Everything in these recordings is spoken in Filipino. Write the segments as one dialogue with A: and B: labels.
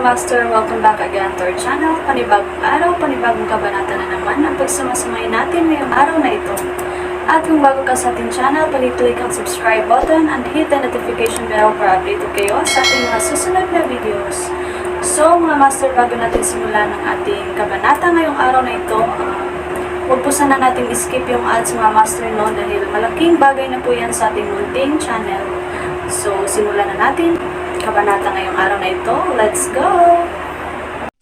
A: Master, welcome back again to our channel. Panibagong araw, panibagong kabanata na naman ang pagsumasumay natin ngayong araw na ito. At kung bago ka sa ating channel, pag-click ang subscribe button and hit the notification bell para updated kayo sa ating mga susunod na videos. So mga Master, bago natin simulan ang ating kabanata ngayong araw na ito, huwag po sana natin skip yung ads mga Master, no, dahil malaking bagay na po yan sa ating munting channel. So simulan na natin kabanata ngayong araw na ito. Let's go!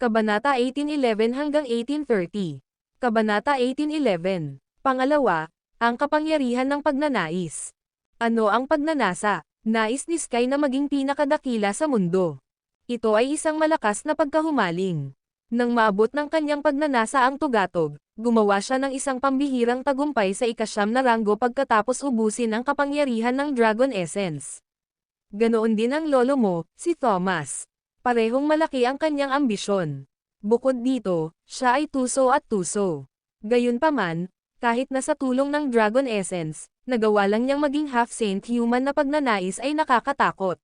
B: Kabanata 1811 hanggang 1830. Kabanata 1811. Pangalawa, ang kapangyarihan ng pagnanais. Ano ang pagnanasa? Nais ni Sky na maging pinakadakila sa mundo. Ito ay isang malakas na pagkahumaling. Nang maabot ng kanyang pagnanasa ang tugatog, gumawa siya ng isang pambihirang tagumpay sa ikasyam na ranggo pagkatapos ubusin ang kapangyarihan ng Dragon Essence. Ganoon din ang lolo mo, si Thomas. Parehong malaki ang kanyang ambisyon. Bukod dito, siya ay tuso at tuso. Gayunpaman, kahit na sa tulong ng Dragon Essence, nagawa lang niyang maging half-saint human na pagnanais ay nakakatakot.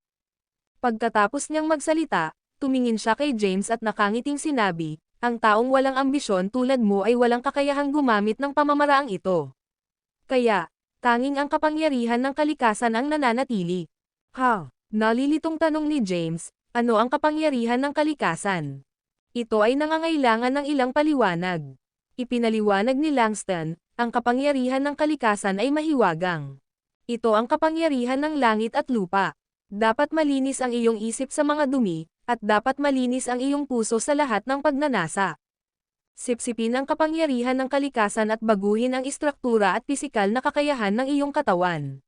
B: Pagkatapos niyang magsalita, tumingin siya kay James at nakangiting sinabi, ang taong walang ambisyon tulad mo ay walang kakayahang gumamit ng pamamaraang ito. Kaya, tanging ang kapangyarihan ng kalikasan ang nananatili. Nalilitong tanong ni James, ano ang kapangyarihan ng kalikasan? Ito ay nangangailangan ng ilang paliwanag. Ipinaliwanag ni Langston, ang kapangyarihan ng kalikasan ay mahiwagang. Ito ang kapangyarihan ng langit at lupa. Dapat malinis ang iyong isip sa mga dumi, at dapat malinis ang iyong puso sa lahat ng pagnanasa. Sipsipin ang kapangyarihan ng kalikasan at baguhin ang istruktura at pisikal na kakayahan ng iyong katawan.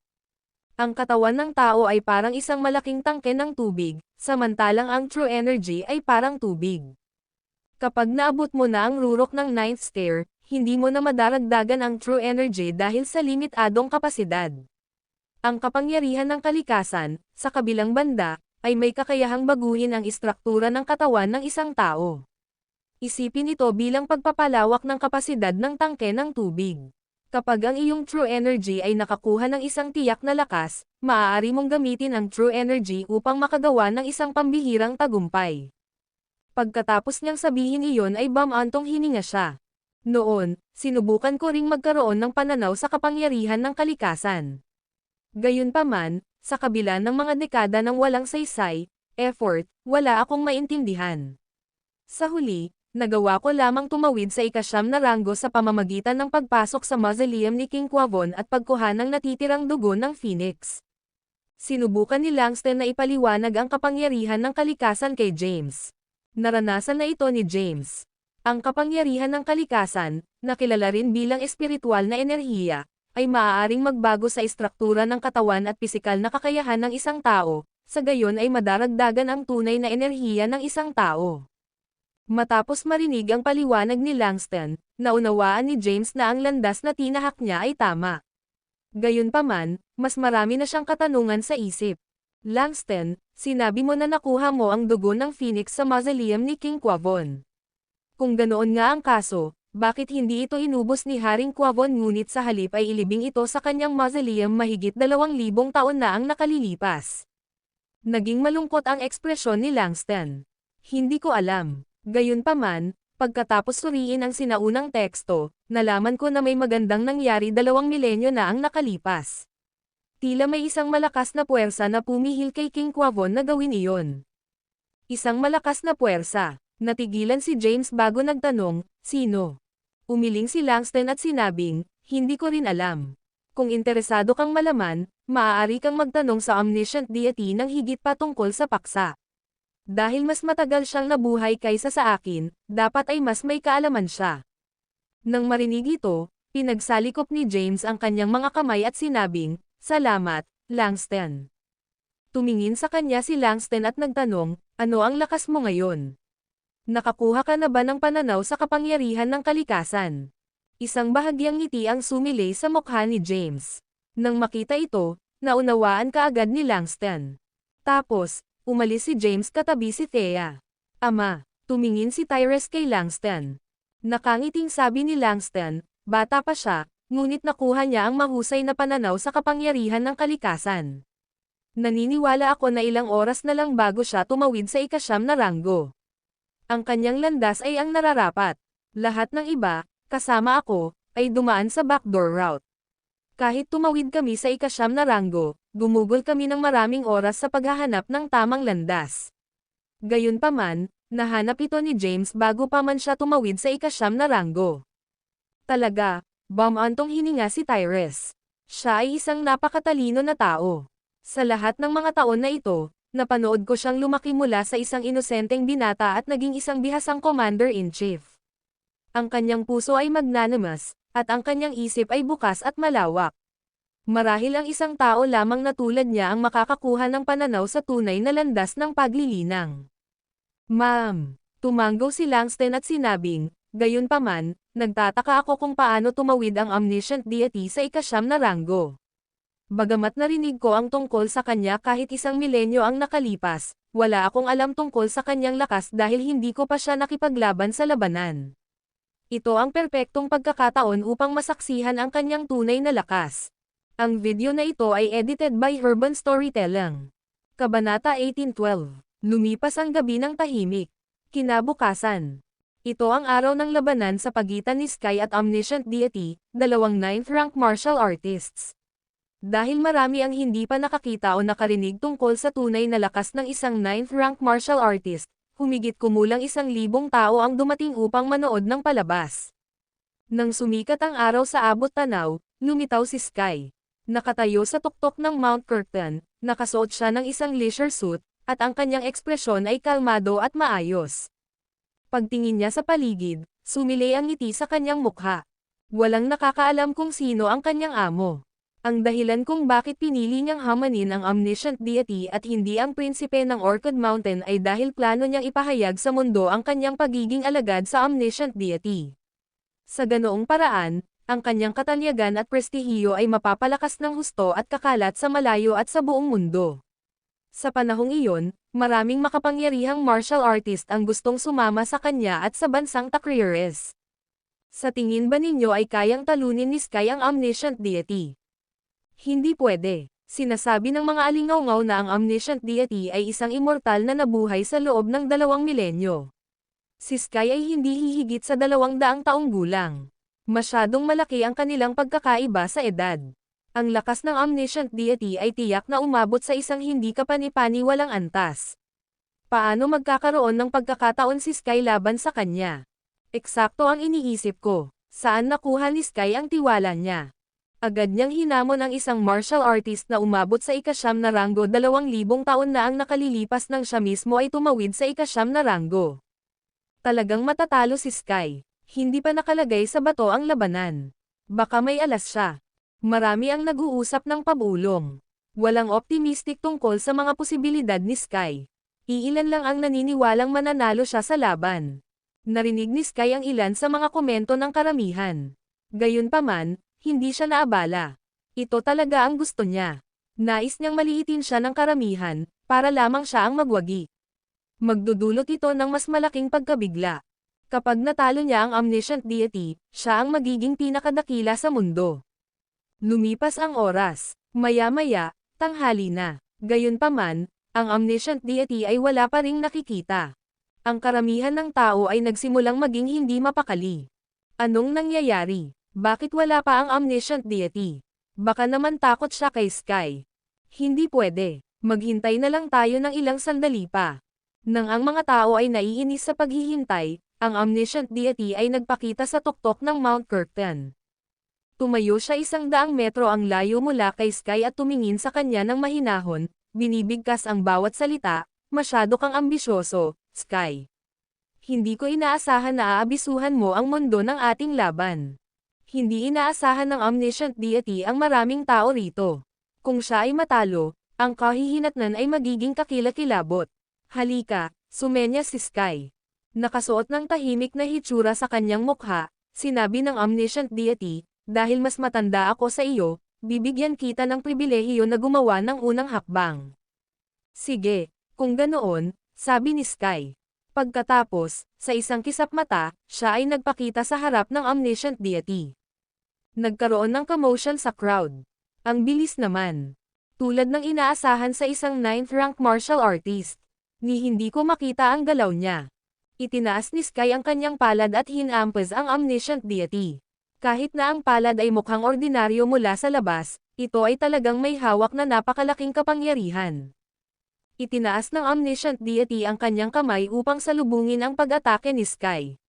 B: Ang katawan ng tao ay parang isang malaking tangke ng tubig, samantalang ang true energy ay parang tubig. Kapag naabot mo na ang rurok ng ninth stair, hindi mo na madaragdagan ang true energy dahil sa limitadong kapasidad. Ang kapangyarihan ng kalikasan, sa kabilang banda, ay may kakayahang baguhin ang istruktura ng katawan ng isang tao. Isipin ito bilang pagpapalawak ng kapasidad ng tangke ng tubig. Kapag ang iyong true energy ay nakakuha ng isang tiyak na lakas, maaari mong gamitin ang true energy upang makagawa ng isang pambihirang tagumpay. Pagkatapos niyang sabihin iyon ay bamantong hininga siya. Noon, sinubukan ko ring magkaroon ng pananaw sa kapangyarihan ng kalikasan. Gayunpaman, sa kabila ng mga dekada ng walang saysay, effort, wala akong maintindihan. Sa huli, nagawa ko lamang tumawid sa ikasyam na ranggo sa pamamagitan ng pagpasok sa mausoleum ni King Quavon at pagkuha ng natitirang dugo ng Phoenix. Sinubukan ni Langston na ipaliwanag ang kapangyarihan ng kalikasan kay James. Naranasan na ito ni James. Ang kapangyarihan ng kalikasan, na kilala rin bilang espiritual na enerhiya, ay maaaring magbago sa istruktura ng katawan at pisikal na kakayahan ng isang tao, sa gayon ay madaragdagan ang tunay na enerhiya ng isang tao. Matapos marinig ang paliwanag ni Langston, naunawaan ni James na ang landas na tinahak niya ay tama. Gayunpaman, mas marami na siyang katanungan sa isip. Langston, sinabi mo na nakuha mo ang dugo ng Phoenix sa mausoleum ni King Quavon. Kung ganoon nga ang kaso, bakit hindi ito inubos ni Haring Quavon ngunit sa halip ay ilibing ito sa kanyang mausoleum mahigit 2,000 taon na ang nakalilipas? Naging malungkot ang ekspresyon ni Langston. Hindi ko alam. Gayunpaman, pagkatapos suriin ang sinaunang teksto, nalaman ko na may magandang nangyari 2 milenyo na ang nakalipas. Tila may isang malakas na puwersa na pumihil kay King Quavon na gawin iyon. Isang malakas na puwersa. Natigilan si James bago nagtanong, sino? Umiling si Langston at sinabing, hindi ko rin alam. Kung interesado kang malaman, maaari kang magtanong sa omniscient deity ng higit pa tungkol sa paksa. Dahil mas matagal siyang nabuhay kaysa sa akin, dapat ay mas may kaalaman siya. Nang marinig ito, pinagsalikop ni James ang kanyang mga kamay at sinabing, salamat, Langston. Tumingin sa kanya si Langston at nagtanong, ano ang lakas mo ngayon? Nakakuha ka na ba ng pananaw sa kapangyarihan ng kalikasan? Isang bahagyang ngiti ang sumilay sa mukha ni James. Nang makita ito, naunawaan kaagad ni Langston. Tapos, umalis si James katabi si Thea. Ama, tumingin si Tyrese kay Langston. Nakangiting sabi ni Langston, bata pa siya, ngunit nakuha niya ang mahusay na pananaw sa kapangyarihan ng kalikasan. Naniniwala ako na ilang oras na lang bago siya tumawid sa ikasyam na ranggo. Ang kanyang landas ay ang nararapat. Lahat ng iba, kasama ako, ay dumaan sa backdoor route. Kahit tumawid kami sa ika-9 na ranggo, gumugol kami ng maraming oras sa paghahanap ng tamang landas. Gayunpaman, nahanap ito ni James bago pa man siya tumawid sa ika-9 na ranggo. Talaga, bumantong hininga si Tyrese. Siya ay isang napakatalino na tao. Sa lahat ng mga taon na ito, napanood ko siyang lumaki mula sa isang inosenteng binata at naging isang bihasang commander-in-chief. Ang kanyang puso ay magnanimous, at ang kanyang isip ay bukas at malawak. Marahil ang isang tao lamang na tulad niya ang makakakuha ng pananaw sa tunay na landas ng paglilinang. Ma'am, tumanggaw si Langston at sinabing, gayunpaman, nagtataka ako kung paano tumawid ang omniscient deity sa ika-9 na ranggo. Bagamat narinig ko ang tungkol sa kanya kahit isang milenyo ang nakalipas, wala akong alam tungkol sa kanyang lakas dahil hindi ko pa siya nakipaglaban sa labanan. Ito ang perpektong pagkakataon upang masaksihan ang kanyang tunay na lakas. Ang video na ito ay edited by Urban Storytelling. Kabanata 18:12. Lumipas ang gabi ng tahimik. Kinabukasan. Ito ang araw ng labanan sa pagitan ni Sky at Omniscient Deity, dalawang 9th rank martial artists. Dahil marami ang hindi pa nakakita o nakarinig tungkol sa tunay na lakas ng isang 9th rank martial artist, humigit kumulang 1,000 tao ang dumating upang manood ng palabas. Nang sumikat ang araw sa abot tanaw, lumitaw si Sky. Nakatayo sa tuktok ng Mount Curtain, nakasuot siya ng isang leisure suit, at ang kanyang ekspresyon ay kalmado at maayos. Pagtingin niya sa paligid, sumilay ang ngiti sa kanyang mukha. Walang nakakaalam kung sino ang kanyang amo. Ang dahilan kung bakit pinili niyang hamanin ang Omniscient Deity at hindi ang prinsipe ng Orchid Mountain ay dahil plano niyang ipahayag sa mundo ang kanyang pagiging alagad sa Omniscient Deity. Sa ganoong paraan, ang kanyang katanyagan at prestihiyo ay mapapalakas ng husto at kakalat sa malayo at sa buong mundo. Sa panahong iyon, maraming makapangyarihang martial artist ang gustong sumama sa kanya at sa bansang Takriores. Sa tingin ba ninyo ay kayang talunin ni Sky ang Omniscient Deity? Hindi pwede. Sinasabi ng mga alingawngaw na ang Omniscient Deity ay isang immortal na nabuhay sa loob ng 2 milenyo. Si Sky ay hindi hihigit sa 200 taong gulang. Masyadong malaki ang kanilang pagkakaiba sa edad. Ang lakas ng Omniscient Deity ay tiyak na umabot sa isang hindi kapani-paniwalang antas. Paano magkakaroon ng pagkakataon si Sky laban sa kanya? Eksakto ang iniisip ko. Saan nakuha ni Sky ang tiwala niya? Agad niyang hinamon ang isang martial artist na umabot sa ika-9 na ranggo 2,000 taon na ang nakalilipas nang siya mismo ay tumawid sa ika-9 na ranggo. Talagang matatalo si Sky. Hindi pa nakalagay sa bato ang labanan. Baka may alas siya. Marami ang nag-uusap ng pabulong. Walang optimistic tungkol sa mga posibilidad ni Sky. Iilan lang ang naniniwalang mananalo siya sa laban. Narinig ni Sky ang ilan sa mga komento ng karamihan. Gayunpaman, hindi siya naabala. Ito talaga ang gusto niya. Nais niyang maliitin siya ng karamihan, para lamang siya ang magwagi. Magdudulot ito ng mas malaking pagkabigla. Kapag natalo niya ang Omniscient Deity, siya ang magiging pinakadakila sa mundo. Lumipas ang oras. Maya-maya, tanghali na. Gayunpaman, ang Omniscient Deity ay wala pa ring nakikita. Ang karamihan ng tao ay nagsimulang maging hindi mapakali. Anong nangyayari? Bakit wala pa ang Omniscient Deity? Baka naman takot siya kay Sky. Hindi pwede. Maghintay na lang tayo ng ilang sandali pa. Nang ang mga tao ay naiinis sa paghihintay, ang Omniscient Deity ay nagpakita sa tuktok ng Mount Curtain. Tumayo siya 100 metro ang layo mula kay Sky at tumingin sa kanya ng mahinahon, binibigkas ang bawat salita, masyado kang ambisyoso, Sky. Hindi ko inaasahan na aabisuhan mo ang mundo ng ating laban. Hindi inaasahan ng Omniscient Deity ang maraming tao rito. Kung siya ay matalo, ang kahihinatnan ay magiging kakilakilabot. Halika, sumenya si Sky. Nakasuot ng tahimik na hitsura sa kanyang mukha, sinabi ng Omniscient Deity, dahil mas matanda ako sa iyo, bibigyan kita ng pribilehiyo na gumawa ng unang hakbang. Sige, kung ganoon, sabi ni Sky. Pagkatapos, sa isang kisap mata, siya ay nagpakita sa harap ng Omniscient Deity. Nagkaroon ng commotion sa crowd. Ang bilis naman. Tulad ng inaasahan sa isang 9th rank martial artist. Ni hindi ko makita ang galaw niya. Itinaas ni Sky ang kanyang palad at hinampas ang omniscient deity. Kahit na ang palad ay mukhang ordinaryo mula sa labas, ito ay talagang may hawak na napakalaking kapangyarihan. Itinaas ng omniscient deity ang kanyang kamay upang salubungin ang pag-atake ni Sky.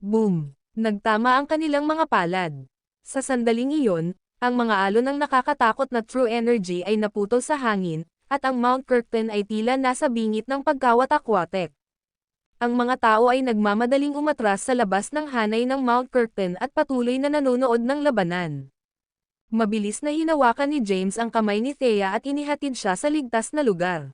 B: Boom! Nagtama ang kanilang mga palad. Sa sandaling iyon, ang mga alon ng nakakatakot na true energy ay naputol sa hangin, at ang Mount Kirkton ay tila nasa bingit ng pagkawatak-watek. Ang mga tao ay nagmamadaling umatras sa labas ng hanay ng Mount Kirkton at patuloy na nanonood ng labanan. Mabilis na hinawakan ni James ang kamay ni Thea at inihatid siya sa ligtas na lugar.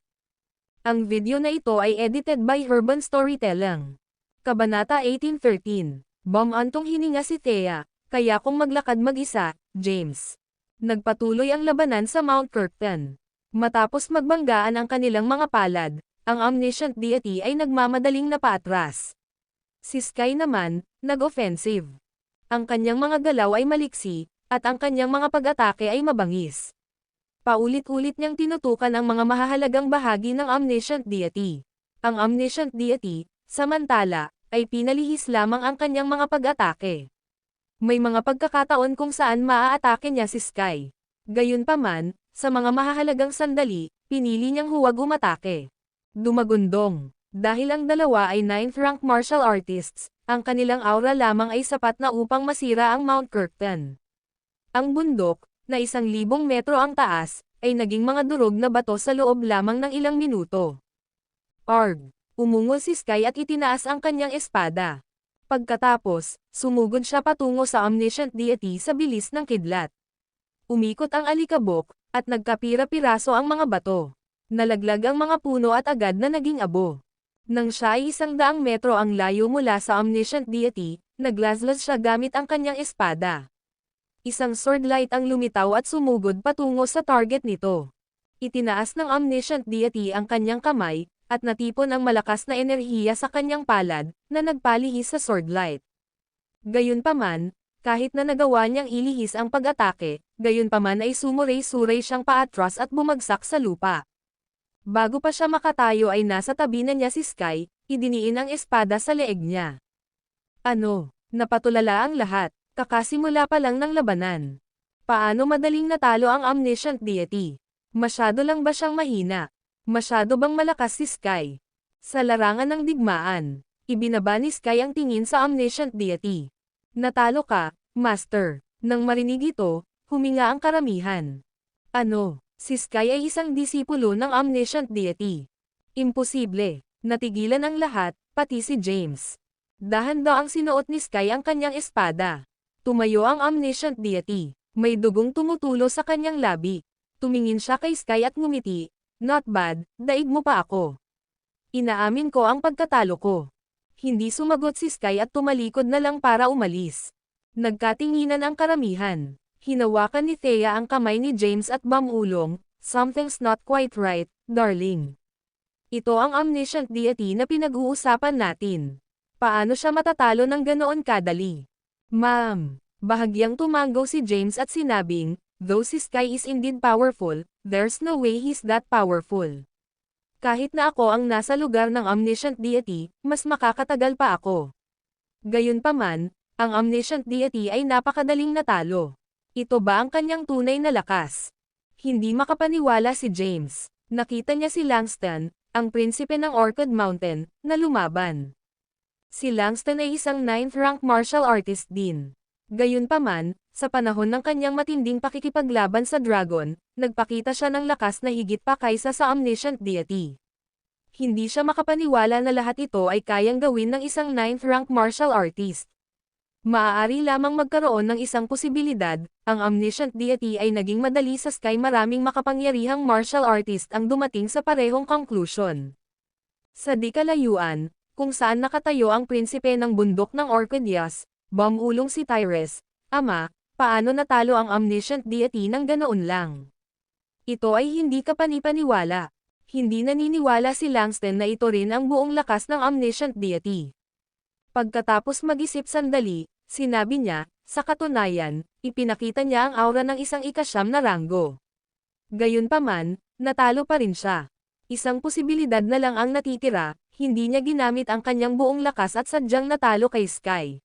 B: Ang video na ito ay edited by Urban Storytelling. Kabanata 18:13. Bumantong hininga si Thea, kaya kung maglakad mag-isa, James. Nagpatuloy ang labanan sa Mount Kirkton. Matapos magbanggaan ang kanilang mga palad, ang omniscient deity ay nagmamadaling napaatras. Si Sky naman, nag-offensive. Ang kanyang mga galaw ay maliksi, at ang kanyang mga pag-atake ay mabangis. Paulit-ulit niyang tinutukan ang mga mahahalagang bahagi ng omniscient deity. Ang omniscient deity, samantala, ay pinalihis lamang ang kanyang mga pag-atake. May mga pagkakataon kung saan maaatake niya si Sky. Gayunpaman, sa mga mahahalagang sandali, pinili niyang huwag umatake. Dumagundong. Dahil ang dalawa ay 9th rank martial artists, ang kanilang aura lamang ay sapat na upang masira ang Mount Kirkton. Ang bundok, na 1,000 metro ang taas, ay naging mga durog na bato sa loob lamang ng ilang minuto. Arg! Umungol si Sky at itinaas ang kanyang espada. Pagkatapos, sumugod siya patungo sa omniscient deity sa bilis ng kidlat. Umikot ang alikabok, at nagkapira-piraso ang mga bato. Nalaglag ang mga puno at agad na naging abo. Nang siya ay 100 metro ang layo mula sa omniscient deity, naglazlas siya gamit ang kanyang espada. Isang sword light ang lumitaw at sumugod patungo sa target nito. Itinaas ng omniscient deity ang kanyang kamay, at natipon ang malakas na enerhiya sa kanyang palad, na nagpalihis sa sword light. Gayunpaman, kahit na nagawa niyang ilihis ang pag-atake, gayunpaman ay sumuray-suray siyang paatras at bumagsak sa lupa. Bago pa siya makatayo ay nasa tabi na niya si Sky, idiniin ang espada sa leeg niya. Ano? Napatulala ang lahat, kakasimula pa lang ng labanan. Paano madaling natalo ang omniscient deity? Masyado lang ba siyang mahina? Masyado bang malakas si Sky? Sa larangan ng digmaan, ibinaba ni Sky ang tingin sa omniscient deity. Natalo ka, Master. Nang marinig ito, huminga ang karamihan. Ano? Si Sky ay isang disipulo ng omniscient deity. Imposible. Natigilan ang lahat, pati si James. Dahan-daang sinuot ni Sky ang kanyang espada. Tumayo ang omniscient deity. May dugong tumutulo sa kanyang labi. Tumingin siya kay Sky at ngumiti. Not bad, daig mo pa ako. Inaamin ko ang pagkatalo ko. Hindi sumagot si Sky at tumalikod na lang para umalis. Nagkatinginan ang karamihan. Hinawakan ni Thea ang kamay ni James at bumulong, "Something's not quite right, darling." Ito ang omniscient deity na pinag-uusapan natin. Paano siya matatalo ng ganoon kadali? Ma'am, bahagyang tumango si James at sinabing, "Though si Sky is indeed powerful, there's no way he's that powerful. Kahit na ako ang nasa lugar ng omniscient deity, mas makakatagal pa ako." Gayunpaman, ang omniscient deity ay napakadaling natalo. Ito ba ang kanyang tunay na lakas? Hindi makapaniwala si James. Nakita niya si Langston, ang prinsipe ng Orchid Mountain, na lumaban. Si Langston ay isang 9th rank martial artist din. Gayunpaman, sa panahon ng kanyang matinding pakikipaglaban sa dragon, nagpakita siya ng lakas na higit pa kaysa sa omniscient deity. Hindi siya makapaniwala na lahat ito ay kayang gawin ng isang 9th rank martial artist. Maaari lamang magkaroon ng isang posibilidad, ang omniscient deity ay naging madali sa Sky, maraming makapangyarihang martial artist ang dumating sa parehong conclusion. Sa di kalayuan, kung saan nakatayo ang prinsipe ng bundok ng Orchidias, bumulong si Tyrese, "Ama, paano natalo ang omniscient deity ng ganoon lang?" Ito ay hindi kapani-paniwala. Hindi naniniwala si Langston na ito rin ang buong lakas ng omniscient deity. Pagkatapos mag-isip sandali, sinabi niya, "Sa katunayan, ipinakita niya ang aura ng isang ika-9 na ranggo. Gayunpaman, natalo pa rin siya. Isang posibilidad na lang ang natitira, Hindi niya ginamit ang kanyang buong lakas at sadyang natalo kay Sky.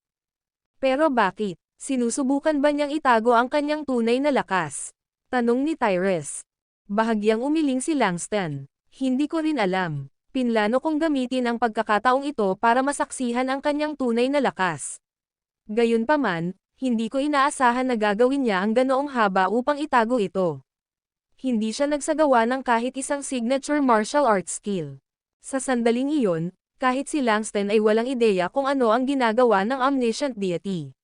B: Pero bakit? Sinusubukan ba niyang itago ang kanyang tunay na lakas? Tanong ni Tyrese. Bahagyang umiling si Langston. Hindi ko rin alam. Pinlano kong gamitin ang pagkakataong ito para masaksihan ang kanyang tunay na lakas. Gayunpaman, hindi ko inaasahan na gagawin niya ang ganoong haba upang itago ito. Hindi siya nagsagawa ng kahit isang signature martial arts skill. Sa sandaling iyon, kahit si Langston ay walang ideya kung ano ang ginagawa ng omniscient deity.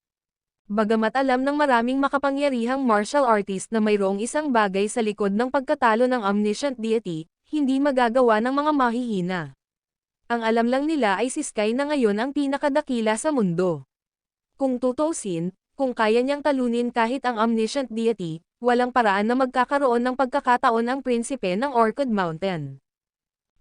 B: Bagamat alam ng maraming makapangyarihang martial artist na mayroong isang bagay sa likod ng pagkatalo ng omniscient deity, hindi magagawa ng mga mahihina. Ang alam lang nila ay si Sky na ngayon ang pinakadakila sa mundo. Kung tutuusin, kung kaya niyang talunin kahit ang omniscient deity, walang paraan na magkakaroon ng pagkakataon ang prinsipe ng Orchid Mountain.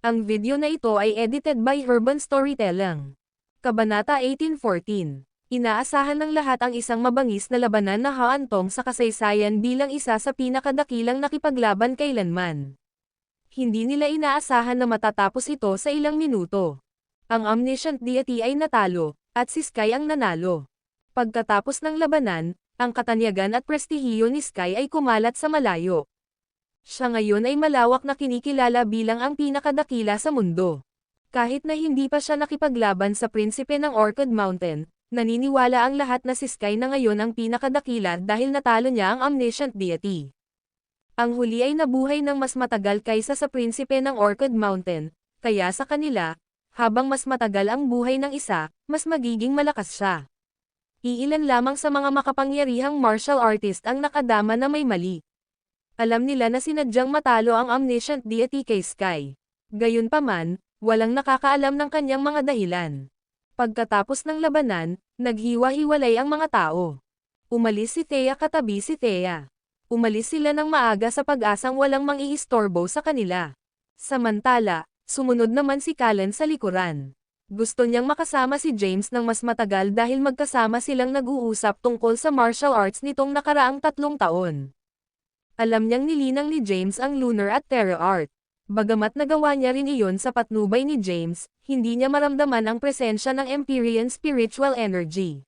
B: Ang video na ito ay edited by Urban Storytelling. Kabanata 1814. Inaasahan ng lahat ang isang mabangis na labanan na haantong sa kasaysayan bilang isa sa pinakadakilang nakipaglaban kailanman. Hindi nila inaasahan na matatapos ito sa ilang minuto. Ang omniscient deity ay natalo, at si Sky ang nanalo. Pagkatapos ng labanan, ang katanyagan at prestihiyo ni Sky ay kumalat sa malayo. Siya ngayon ay malawak na kinikilala bilang ang pinakadakila sa mundo. Kahit na hindi pa siya nakipaglaban sa prinsipe ng Orchid Mountain, naniniwala ang lahat na si Sky na ngayon ang pinakadakila dahil natalo niya ang omniscient deity. Ang huli ay nabuhay ng mas matagal kaysa sa prinsipe ng Orchid Mountain, kaya sa kanila, habang mas matagal ang buhay ng isa, mas magiging malakas siya. Iilan lamang sa mga makapangyarihang martial artist ang nakadama na may mali. Alam nila na sinadyang matalo ang omniscient deity kay Sky. Gayunpaman, walang nakakaalam ng kanyang mga dahilan. Pagkatapos ng labanan, naghiwa-hiwalay ang mga tao. Umalis si Thea katabi si Thea. Umalis sila ng maaga sa pag-asang walang mang-iistorbo sa kanila. Samantala, sumunod naman si Callan sa likuran. Gusto niyang makasama si James ng mas matagal dahil magkasama silang nag-uusap tungkol sa martial arts nitong nakaraang 3 taon. Alam niyang nilinang ni James ang lunar at terra art. Bagamat nagawa niya rin iyon sa patnubay ni James, hindi niya maramdaman ang presensya ng Empyrean spiritual energy.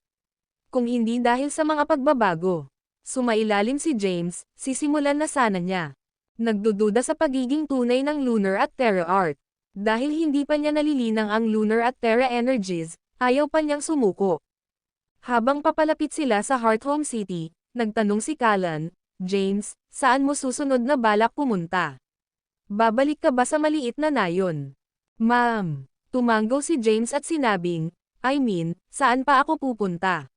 B: Kung hindi dahil sa mga pagbabago, sumailalim si James, sisimulan na sana niya. Nagdududa sa pagiging tunay ng lunar at terra art. Dahil hindi pa niya nalilinang ang lunar at terra energies, ayaw pa niyang sumuko. Habang papalapit sila sa Hearthome City, nagtanong si Callan, James, saan mo susunod na balak pumunta? Babalik ka ba sa maliit na nayon? Ma'am, tumanggo si James at sinabing, saan pa ako pupunta?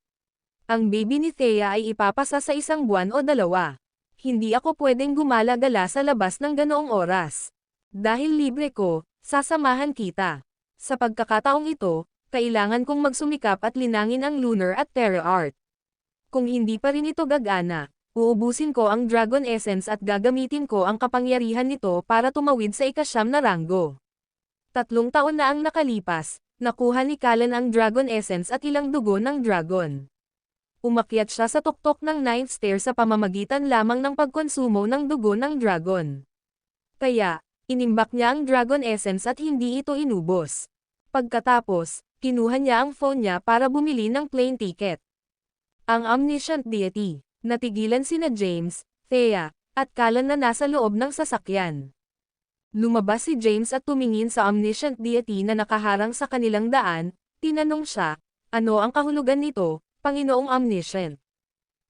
B: Ang baby ni Thea ay ipapasa sa 1 buwan o 2. Hindi ako pwedeng gumala-gala sa labas ng ganoong oras. Dahil libre ko, sasamahan kita. Sa pagkakataong ito, kailangan kong magsumikap at linangin ang lunar at terra art. Kung hindi pa rin ito gagana, uubusin ko ang Dragon Essence at gagamitin ko ang kapangyarihan nito para tumawid sa 9 na ranggo. 3 taon na ang nakalipas, nakuha ni Callan ang Dragon Essence at ilang dugo ng dragon. Umakyat siya sa tuktok ng 9th stair sa pamamagitan lamang ng pagkonsumo ng dugo ng dragon. Kaya, inimbak niya ang Dragon Essence at hindi ito inubos. Pagkatapos, kinuha niya ang phone niya para bumili ng plane ticket. Ang omniscient deity. Natigilan sina James, Thea, at Callan na nasa loob ng sasakyan. Lumabas si James at tumingin sa omniscient deity na nakaharang sa kanilang daan, tinanong siya, ano ang kahulugan nito, Panginoong Omniscient?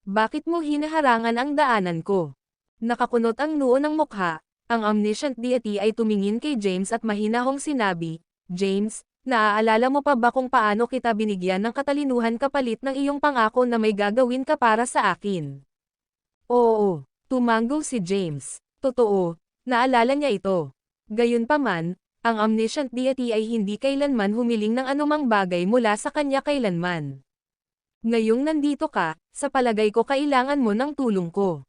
B: Bakit mo hinaharangan ang daanan ko? Nakakunot ang noo ng mukha, ang omniscient deity ay tumingin kay James at mahinahong sinabi, James, naaalala mo pa ba kung paano kita binigyan ng katalinuhan kapalit ng iyong pangako na may gagawin ka para sa akin? Oo, tumanggo si James. Totoo, naalala niya ito. Gayunpaman, ang omniscient deity ay hindi kailanman humiling ng anumang bagay mula sa kanya kailanman. Ngayong nandito ka, sa palagay ko kailangan mo ng tulong ko.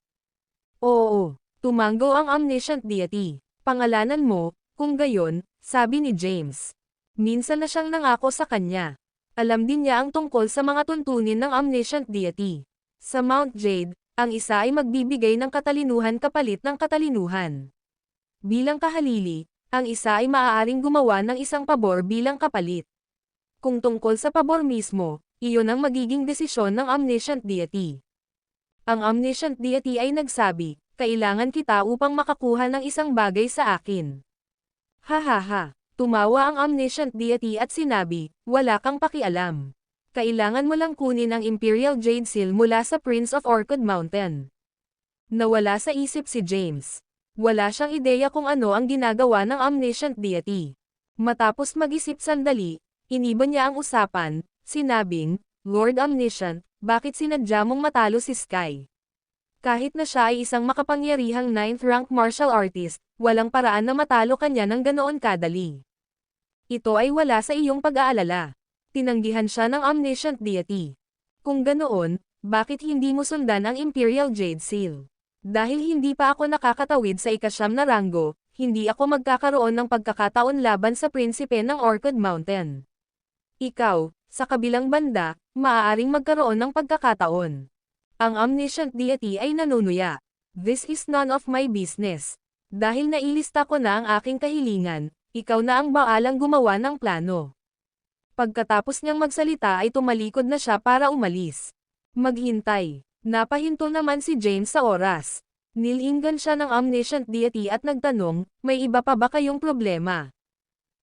B: Oo, tumanggo ang omniscient deity. Pangalanan mo, kung gayon, sabi ni James. Minsan na siyang nangako sa kanya. Alam din niya ang tungkol sa mga tuntunin ng omniscient deity. Sa Mount Jade, ang isa ay magbibigay ng katalinuhan kapalit ng katalinuhan. Bilang kahalili, Ang isa ay maaaring gumawa ng isang pabor bilang kapalit. Kung tungkol sa pabor mismo, iyon ang magiging desisyon ng omniscient deity. Ang omniscient deity ay nagsabi, kailangan kita upang makakuha ng isang bagay sa akin. Hahaha, tumawa ang omniscient deity at sinabi, wala kang pakialam. Kailangan mo lang kunin ang Imperial Jade Seal mula sa Prince of Orchid Mountain. Nawala sa isip si James. Wala siyang ideya kung ano ang ginagawa ng omniscient deity. Matapos mag-isip sandali, iniba niya ang usapan, sinabing, Lord Omniscient, bakit sinadya mong matalo si Sky? Kahit na siya ay isang makapangyarihang 9th rank martial artist, walang paraan na matalo kanya ng ganoon kadali. Ito ay wala sa iyong pag-aalala. Tinanggihan siya ng omniscient deity. Kung ganoon, bakit hindi mo sundan ang Imperial Jade Seal? Dahil hindi pa ako nakakatawid sa ika-9 na ranggo, hindi ako magkakaroon ng pagkakataon laban sa prinsipe ng Orchid Mountain. Ikaw, sa kabilang banda, maaaring magkaroon ng pagkakataon. Ang omniscient deity ay nanunuya. This is none of my business. Dahil nailista ko na ang aking kahilingan, ikaw na ang baalang gumawa ng plano. Pagkatapos niyang magsalita ay tumalikod na siya para umalis. Maghintay. Napahinto naman si James sa oras. Nilingan siya ng omniscient deity at nagtanong, may iba pa ba kayong problema?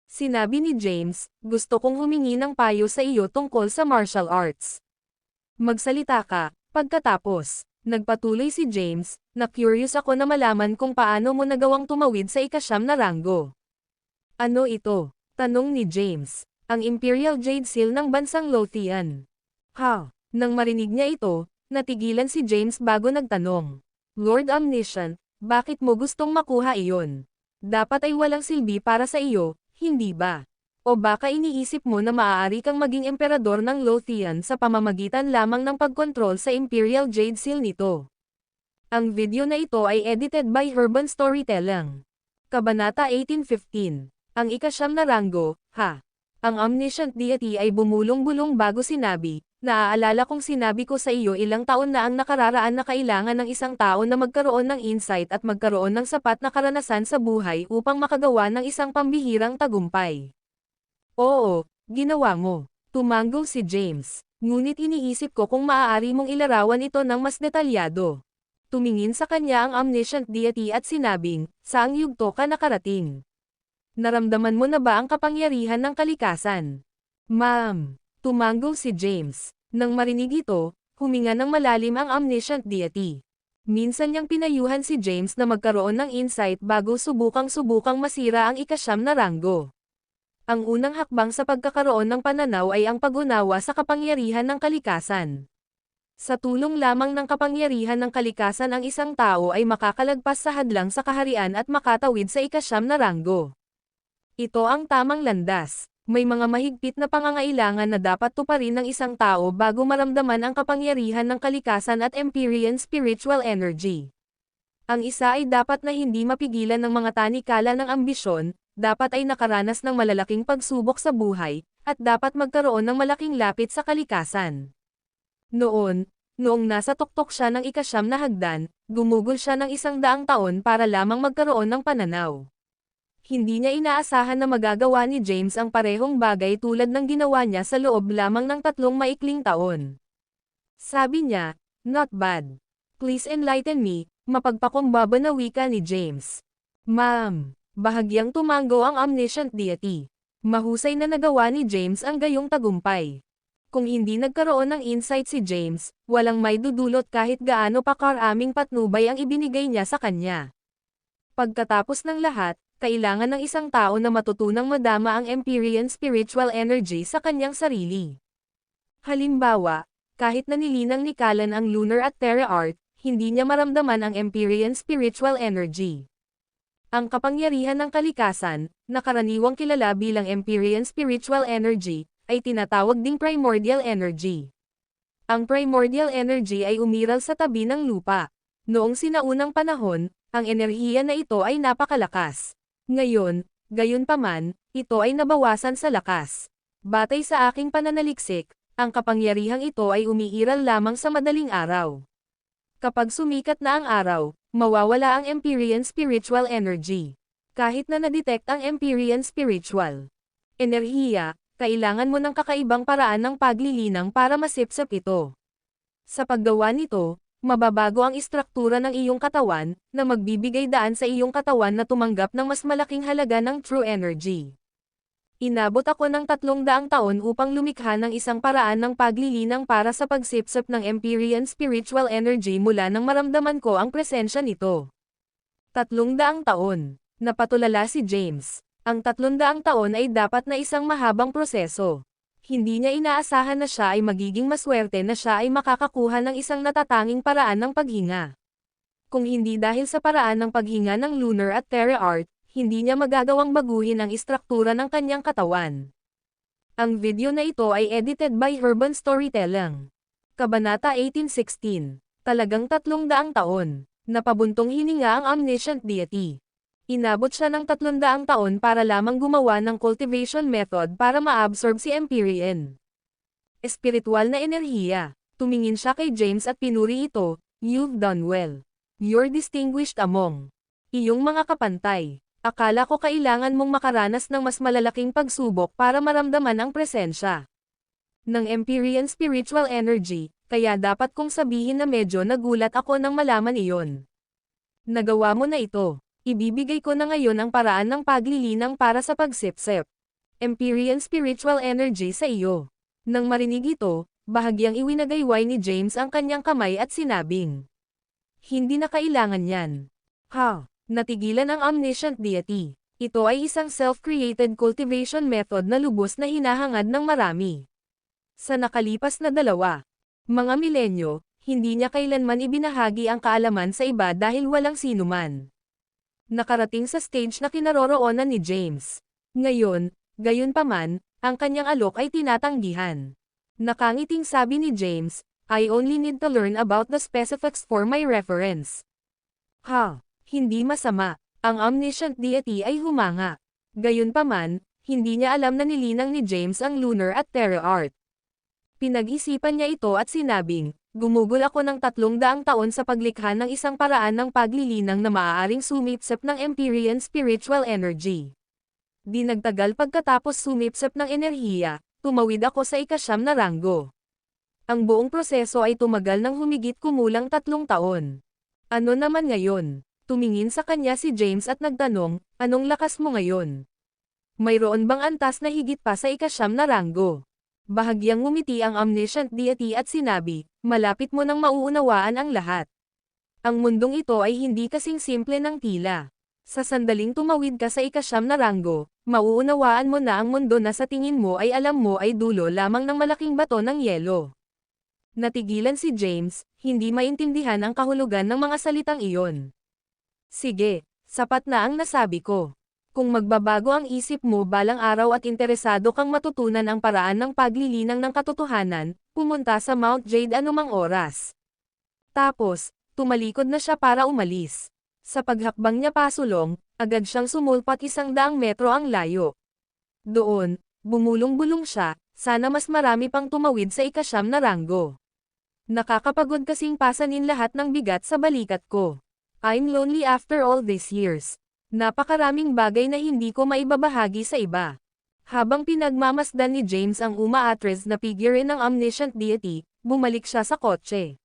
B: Sinabi ni James, gusto kong humingi ng payo sa iyo tungkol sa martial arts. Magsalita ka. Pagkatapos, nagpatuloy si James, na curious ako na malaman kung paano mo nagawang tumawid sa ika-9 na ranggo. Ano ito? Tanong ni James. Ang Imperial Jade Seal ng bansang Lothian. Ha? Nang marinig niya ito, natigilan si James bago nagtanong. Lord Omniscient, bakit mo gustong makuha iyon? Dapat ay walang silbi para sa iyo, hindi ba? O baka iniisip mo na maaari kang maging emperador ng Lothian sa pamamagitan lamang ng pagkontrol sa Imperial Jade Seal nito. Ang video na ito ay edited by Urban Storytelling. Kabanata 18:15. Ang ika-9 na ranggo, ha? Ang omniscient deity ay bumulong-bulong bago sinabi, naaalala kong sinabi ko sa iyo ilang taon na ang nakararaan na kailangan ng isang tao na magkaroon ng insight at magkaroon ng sapat na karanasan sa buhay upang makagawa ng isang pambihirang tagumpay. Oo, ginawa mo. Tumango si James. Ngunit iniisip ko kung maaari mong ilarawan ito ng mas detalyado. Tumingin sa kanya ang omniscient deity at sinabing, saang yugto ka nakarating? Naramdaman mo na ba ang kapangyarihan ng kalikasan? Ma'am, tumango si James. Nang marinig ito, huminga ng malalim ang omniscient deity. Minsan niyang pinayuhan si James na magkaroon ng insight bago subukang masira ang ika-9 na ranggo. Ang unang hakbang sa pagkakaroon ng pananaw ay ang pag-unawa sa kapangyarihan ng kalikasan. Sa tulong lamang ng kapangyarihan ng kalikasan ang isang tao ay makakalagpas sa hadlang sa kaharian at makatawid sa ika-9 na ranggo. Ito ang tamang landas. May mga mahigpit na pangangailangan na dapat tuparin ng isang tao bago maramdaman ang kapangyarihan ng kalikasan at Empyrean spiritual energy. Ang isa ay dapat na hindi mapigilan ng mga tanikala ng ambisyon, dapat ay nakaranas ng malalaking pagsubok sa buhay, at dapat magkaroon ng malaking lapit sa kalikasan. Noong nasa tuktok siya ng ika-9 na hagdan, gumugol siya ng 100 taon para lamang magkaroon ng pananaw. Hindi niya inaasahan na magagawa ni James ang parehong bagay tulad ng ginawa niya sa loob lamang ng 3 maikling taon. Sabi niya, not bad. Please enlighten me, mapagpakumbaba na wika ni James. Ma'am, bahagyang tumango ang omniscient deity. Mahusay na nagawa ni James ang gayong tagumpay. Kung hindi nagkaroon ng insight si James, walang may dudulot kahit gaano pa karaming patnubay ang ibinigay niya sa kanya. Pagkatapos ng lahat, kailangan ng isang tao na matutunang madama ang Empyrean spiritual energy sa kanyang sarili. Halimbawa, kahit na nilinang ni Callan ang lunar at terra art, hindi niya maramdaman ang Empyrean spiritual energy. Ang kapangyarihan ng kalikasan, na karaniwang kilala bilang Empyrean spiritual energy, ay tinatawag ding primordial energy. Ang primordial energy ay umiral sa tabi ng lupa. Noong sinaunang panahon, ang enerhiya na ito ay napakalakas. Ngayon, gayunpaman, ito ay nabawasan sa lakas. Batay sa aking pananaliksik, ang kapangyarihang ito ay umiiral lamang sa madaling araw. Kapag sumikat na ang araw, mawawala ang Empyrean spiritual energy. Kahit na na-detect ang Empyrean spiritual enerhiya, kailangan mo ng kakaibang paraan ng paglilinang para masipsip ito. Sa paggawa nito, mababago ang istruktura ng iyong katawan, na magbibigay daan sa iyong katawan na tumanggap ng mas malaking halaga ng true energy. Inabot ako ng 300 taon upang lumikha ng isang paraan ng paglilinang para sa pagsipsip ng Empyrean spiritual energy mula nang maramdaman ko ang presensya nito. 300 taon. Napatulala si James. Ang 300 taon ay dapat na isang mahabang proseso. Hindi niya inaasahan na siya ay magiging maswerte na siya ay makakakuha ng isang natatanging paraan ng paghinga. Kung hindi dahil sa paraan ng paghinga ng lunar at terra art, hindi niya magagawang baguhin ang istruktura ng kanyang katawan. Ang video na ito ay edited by Urban Storytelling. Kabanata 18:16. Talagang 300 taon. Napabuntong hininga ang omniscient deity. Inabot siya ng 300 taon para lamang gumawa ng cultivation method para ma-absorb si Empyrean espiritual na enerhiya. Tumingin siya kay James at pinuri ito, "You've done well. You're distinguished among iyong mga kapantay. Akala ko kailangan mong makaranas ng mas malalaking pagsubok para maramdaman ang presensya ng Empyrean spiritual energy, kaya dapat kong sabihin na medyo nagulat ako nang malaman iyon. Nagawa mo na ito. Ibibigay ko na ngayon ang paraan ng paglilinang para sa pagsipsip Empyrean spiritual energy sa iyo." Nang marinig ito, bahagyang iwinagayway ni James ang kanyang kamay at sinabing, "Hindi na kailangan yan." Ha? Natigilan ang omniscient deity. Ito ay isang self-created cultivation method na lubos na hinahangad ng marami. Sa nakalipas na 2 mga milenyo, hindi niya kailanman ibinahagi ang kaalaman sa iba dahil walang sinuman nakarating sa stage na kinaroroonan ni James. Ngayon, gayunpaman, ang kanyang alok ay tinatanggihan. Nakangiting sabi ni James, "I only need to learn about the specifics for my reference." Ha? Hindi masama. Ang omniscient deity ay humanga. Gayunpaman, hindi niya alam na nilinang ni James ang lunar at terra art. Pinag-isipan niya ito at sinabing, "Gumugol ako ng 300 taon sa paglikha ng isang paraan ng paglilinang na maaaring sumipsip ng Empyrean spiritual energy." Di nagtagal pagkatapos sumipsip ng enerhiya, tumawid ako sa ika-9 na ranggo. Ang buong proseso ay tumagal ng humigit kumulang 3 taon. Ano naman ngayon? Tumingin sa kanya si James at nagtanong, "Anong lakas mo ngayon? Mayroon bang antas na higit pa sa ika-9 na ranggo?" Bahagyang ngumiti ang omniscient deity at sinabi, "Malapit mo nang mauunawaan ang lahat. Ang mundong ito ay hindi kasing simple ng tila. Sa sandaling tumawid ka sa ika-9 na ranggo, mauunawaan mo na ang mundo na sa tingin mo ay alam mo ay dulo lamang ng malaking bato ng yelo." Natigilan si James, hindi maintindihan ang kahulugan ng mga salitang iyon. "Sige, sapat na ang nasabi ko. Kung magbabago ang isip mo balang araw at interesado kang matutunan ang paraan ng paglilinang ng katotohanan, pumunta sa Mount Jade anumang oras." Tapos, tumalikod na siya para umalis. Sa paghakbang niya pasulong, agad siyang sumulpat 100 metro ang layo. Doon, bumulong-bulong siya, sana mas marami pang tumawid sa ika-9 na ranggo. "Nakakapagod kasing pasanin lahat ng bigat sa balikat ko. I'm lonely after all these years. Napakaraming bagay na hindi ko maibabahagi sa iba." Habang pinagmamasdan ni James ang umaatres na figure ng omniscient deity, bumalik siya sa kotse.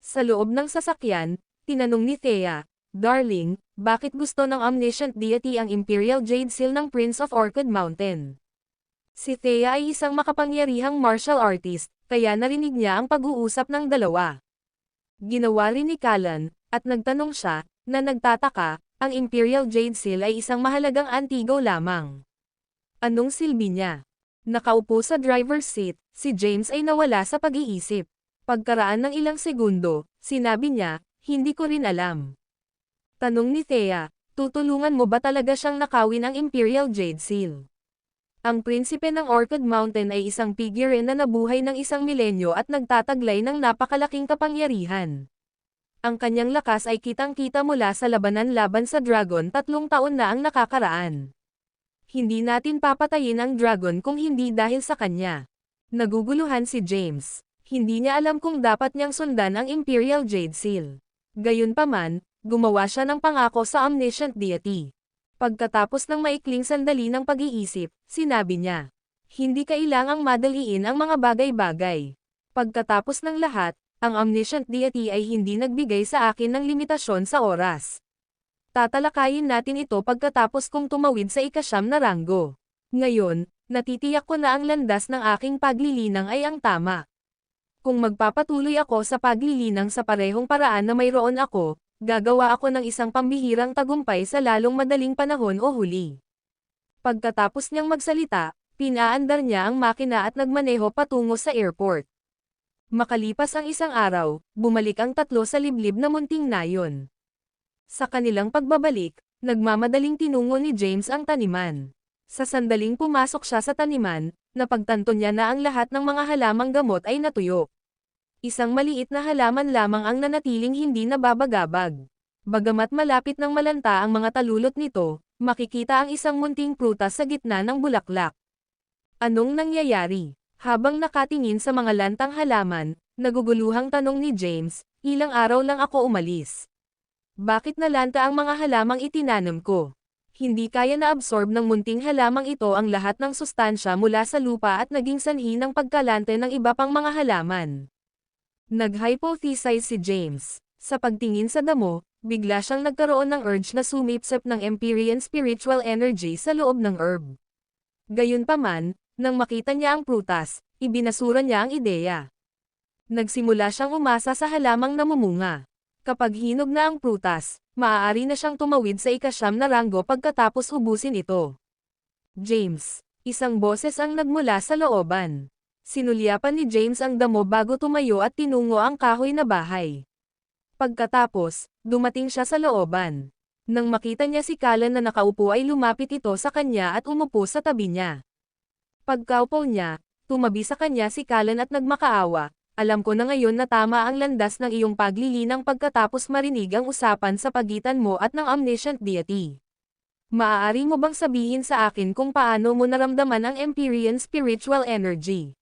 B: Sa loob ng sasakyan, tinanong ni Thea, "Darling, bakit gusto ng omniscient deity ang Imperial Jade Seal ng Prince of Orchid Mountain?" Si Thea ay isang makapangyarihang martial artist, kaya narinig niya ang pag-uusap ng dalawa. Ginawa rin ni Callan, at nagtanong siya, na nagtataka, ang Imperial Jade Seal ay isang mahalagang antigo lamang. Anong silbi niya? Nakaupo sa driver's seat, si James ay nawala sa pag-iisip. Pagkaraan ng ilang segundo, sinabi niya, "Hindi ko rin alam." Tanong ni Thea, "Tutulungan mo ba talaga siyang nakawin ang Imperial Jade Seal?" Ang prinsipe ng Orchid Mountain ay isang figure na nabuhay ng 1 milenyo at nagtataglay ng napakalaking kapangyarihan. Ang kanyang lakas ay kitang-kita mula sa labanan laban sa dragon 3 taon na ang nakakaraan. Hindi natin papatayin ang dragon kung hindi dahil sa kanya. Naguguluhan si James. Hindi niya alam kung dapat niyang sundan ang Imperial Jade Seal. Gayunpaman, gumawa siya ng pangako sa omniscient deity. Pagkatapos ng maikling sandali ng pag-iisip, sinabi niya, hindi kailangang madaliin ang mga bagay-bagay. Pagkatapos ng lahat, ang omniscient deity ay hindi nagbigay sa akin ng limitasyon sa oras. Tatalakayin natin ito pagkatapos kong tumawid sa ika-9 na ranggo. Ngayon, natitiyak ko na ang landas ng aking paglilinang ay ang tama. Kung magpapatuloy ako sa paglilinang sa parehong paraan na mayroon ako, gagawa ako ng isang pambihirang tagumpay sa lalong madaling panahon o huli. Pagkatapos niyang magsalita, pinaandar niya ang makina at nagmaneho patungo sa airport. Makalipas ang isang araw, bumalik ang tatlo sa liblib na munting nayon. Sa kanilang pagbabalik, nagmamadaling tinungo ni James ang taniman. Sa sandaling pumasok siya sa taniman, napagtanto niya na ang lahat ng mga halamang gamot ay natuyo. Isang maliit na halaman lamang ang nanatiling hindi nababagabag. Bagamat malapit ng malanta ang mga talulot nito, makikita ang isang munting prutas sa gitna ng bulaklak. Anong nangyayari? Habang nakatingin sa mga lantang halaman, naguguluhang tanong ni James, ilang araw lang ako umalis. Bakit nalanta ang mga halamang itinanam ko? Hindi kaya na-absorb ng munting halamang ito ang lahat ng sustansya mula sa lupa at naging sanhi ng pagkalante ng iba pang mga halaman. Nag-hypothesize si James. Sa pagtingin sa damo, bigla siyang nagkaroon ng urge na sumipsip ng Empyrean spiritual energy sa loob ng herb. Gayunpaman, nang makita niya ang prutas, ibinasura niya ang ideya. Nagsimula siyang umasa sa halamang namumunga. Kapag hinog na ang prutas, maaari na siyang tumawid sa ika-9 na ranggo pagkatapos ubusin ito. James, isang boses ang nagmula sa looban. Sinulyapan ni James ang damo bago tumayo at tinungo ang kahoy na bahay. Pagkatapos, dumating siya sa looban. Nang makita niya si Callan na nakaupo ay lumapit ito sa kanya at umupo sa tabi niya. Pagkaupo niya, tumabi sa kanya si Callan at nagmakaawa, alam ko na ngayon na tama ang landas ng iyong paglilinang pagkatapos marinig ang usapan sa pagitan mo at ng omniscient deity. Maaari mo bang sabihin sa akin kung paano mo naramdaman ang Empyrean spiritual energy?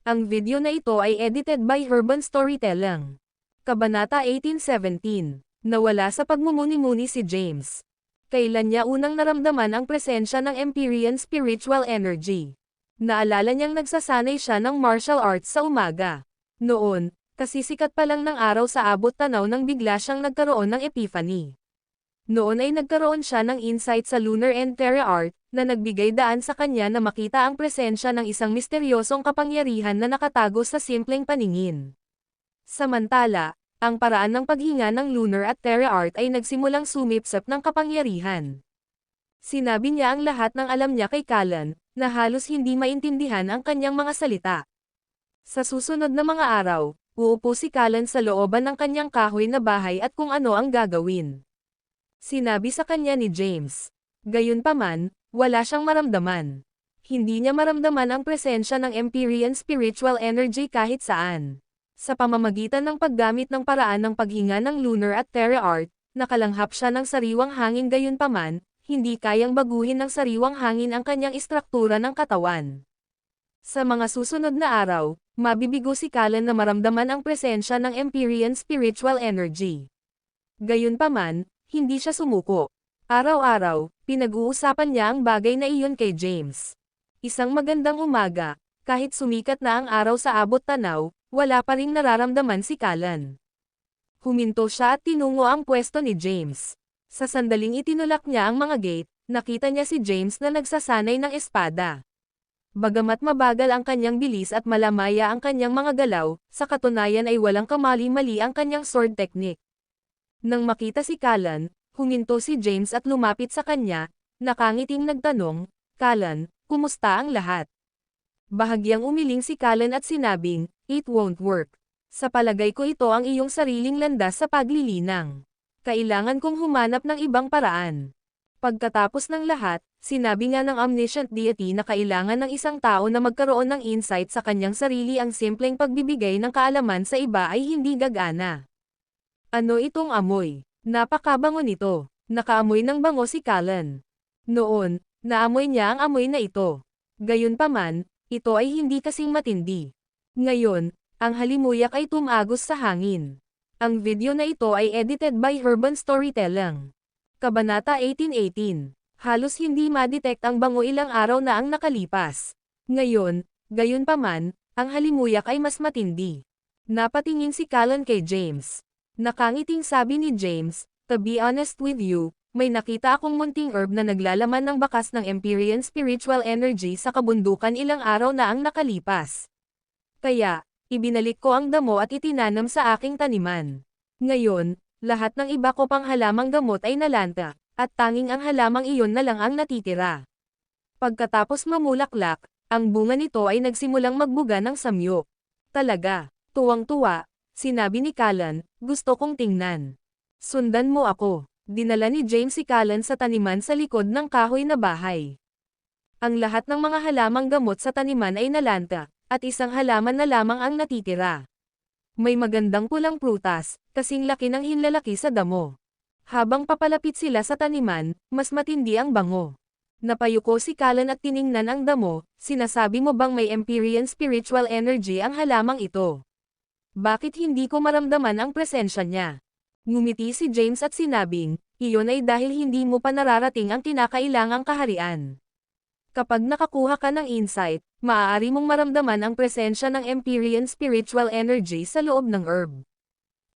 B: Ang video na ito ay edited by Urban Storytelling. Kabanata 18:17. Nawala sa pagmumuni-muni si James. Kailan niya unang naramdaman ang presensya ng Empyrean spiritual energy? Naalala niyang nagsasanay siya ng martial arts sa umaga. Noon, kasisikat pa lang ng araw sa abot tanaw nang bigla siyang nagkaroon ng epiphany. Noon ay nagkaroon siya ng insight sa Lunar and Terra Art, na nagbigay daan sa kanya na makita ang presensya ng isang misteryosong kapangyarihan na nakatago sa simpleng paningin. Samantala, ang paraan ng paghinga ng Lunar at Terra Art ay nagsimulang sumipsip ng kapangyarihan. Sinabi niya ang lahat ng alam niya kay Callan, na halos hindi maintindihan ang kanyang mga salita. Sa susunod na mga araw, uupo si Callan sa looban ng kanyang kahoy na bahay at kung ano ang gagawin. Sinabi sa kanya ni James. Gayunpaman, wala siyang maramdaman. Hindi niya maramdaman ang presensya ng Empyrean spiritual energy kahit saan. Sa pamamagitan ng paggamit ng paraan ng paghinga ng Lunar at Terra Art, nakalanghap siya ng sariwang hangin gayunpaman, hindi kayang baguhin ng sariwang hangin ang kanyang istruktura ng katawan. Sa mga susunod na araw, mabibigo si Callan na maramdaman ang presensya ng Empyrean spiritual energy. Gayunpaman, hindi siya sumuko. Araw-araw, pinag-uusapan niya ang bagay na iyon kay James. Isang magandang umaga, kahit sumikat na ang araw sa abot tanaw, wala pa ring nararamdaman si Callan. Huminto siya at tinungo ang pwesto ni James. Sa sandaling itinulak niya ang mga gate, nakita niya si James na nagsasanay ng espada. Bagamat mabagal ang kanyang bilis at malamaya ang kanyang mga galaw, sa katunayan ay walang kamali-mali ang kanyang sword technique. Nang makita si Callan, huminto si James at lumapit sa kanya, nakangiting nagtanong, Callan, kumusta ang lahat? Bahagyang umiling si Callan at sinabing, it won't work. Sa palagay ko ito ang iyong sariling landas sa paglilinang. Kailangan kong humanap ng ibang paraan. Pagkatapos ng lahat, sinabi nga ng omniscient deity na kailangan ng isang tao na magkaroon ng insight sa kanyang sarili. Ang simpleng pagbibigay ng kaalaman sa iba ay hindi gagana. Ano itong amoy? Napakabango nito. Nakaamoy ng bango si Callan. Noon, naamoy niya ang amoy na ito. Gayunpaman, ito ay hindi kasing matindi. Ngayon, ang halimuyak ay tumagos sa hangin. Ang video na ito ay edited by Urban Storytelling. Kabanata 18:18. Halos hindi ma-detect ang bango ilang araw na ang nakalipas. Ngayon, gayunpaman, ang halimuyak ay mas matindi. Napatingin si Callan kay James. Nakangiting sabi ni James, "To be honest with you, may nakita akong munting herb na naglalaman ng bakas ng Empyrean spiritual energy sa kabundukan ilang araw na ang nakalipas. Kaya, ibinalik ko ang damo at itinanam sa aking taniman. Ngayon, lahat ng iba ko pang halamang gamot ay nalanta, at tanging ang halamang iyon na lang ang natitira." Pagkatapos mamulaklak, ang bunga nito ay nagsimulang magbuga ng samyuk. Talaga, tuwang-tuwa, sinabi ni Callan, "Gusto kong tingnan." "Sundan mo ako." Dinala ni James si Callan sa taniman sa likod ng kahoy na bahay. Ang lahat ng mga halamang gamot sa taniman ay nalanta, at isang halaman na lamang ang natitira. May magandang pulang prutas, kasing laki ng hinlalaki sa damo. Habang papalapit sila sa taniman, mas matindi ang bango. Napayuko si Callan at tiningnan ang damo. "Sinasabi mo bang may Empyrean spiritual energy ang halamang ito? Bakit hindi ko maramdaman ang presensya niya?" Ngumiti si James at sinabing, "Iyon ay dahil hindi mo pa nararating ang kinakailangang kaharian. Kapag nakakuha ka ng insight, maaari mong maramdaman ang presensya ng Empyrean spiritual energy sa loob ng herb."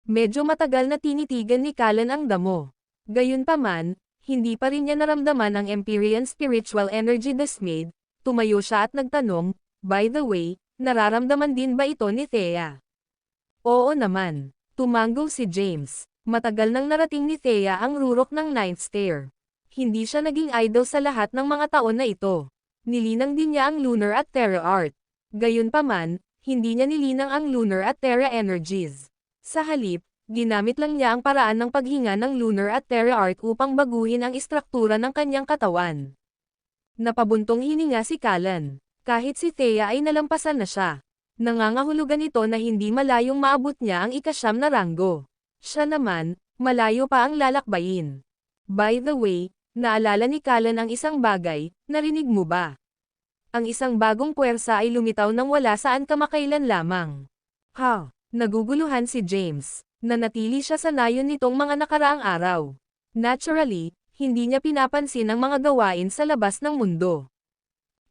B: Medyo matagal na tinitigan ni Callan ang damo. Gayunpaman, hindi pa rin niya naramdaman ang Empyrean spiritual energy. Dismayed, tumayo siya at nagtanong, "By the way, nararamdaman din ba ito ni Thea?" "Oo naman," tumanggo si James. Matagal nang narating ni Thea ang rurok ng Ninth Stair. Hindi siya naging idol sa lahat ng mga taon na ito. Nilinang din niya ang lunar at terra art. Gayunpaman, hindi niya nilinang ang lunar at terra energies. Sa halip, ginamit lang niya ang paraan ng paghinga ng lunar at terra art upang baguhin ang istruktura ng kanyang katawan. Napabuntong hininga si Callan. Kahit si Thea ay nalampasan na siya. Nangangahulugan ito na hindi malayong maabot niya ang ika-9 na ranggo. Siya naman, malayo pa ang lalakbayin. "By the way, naalala ni Callan ang isang bagay, narinig mo ba? Ang isang bagong puwersa ay lumitaw nang wala saan kamakailan lamang." "Ha?" Naguguluhan si James. Nanatili siya sa nayon nitong mga nakaraang araw. Naturally, hindi niya pinapansin ang mga gawain sa labas ng mundo.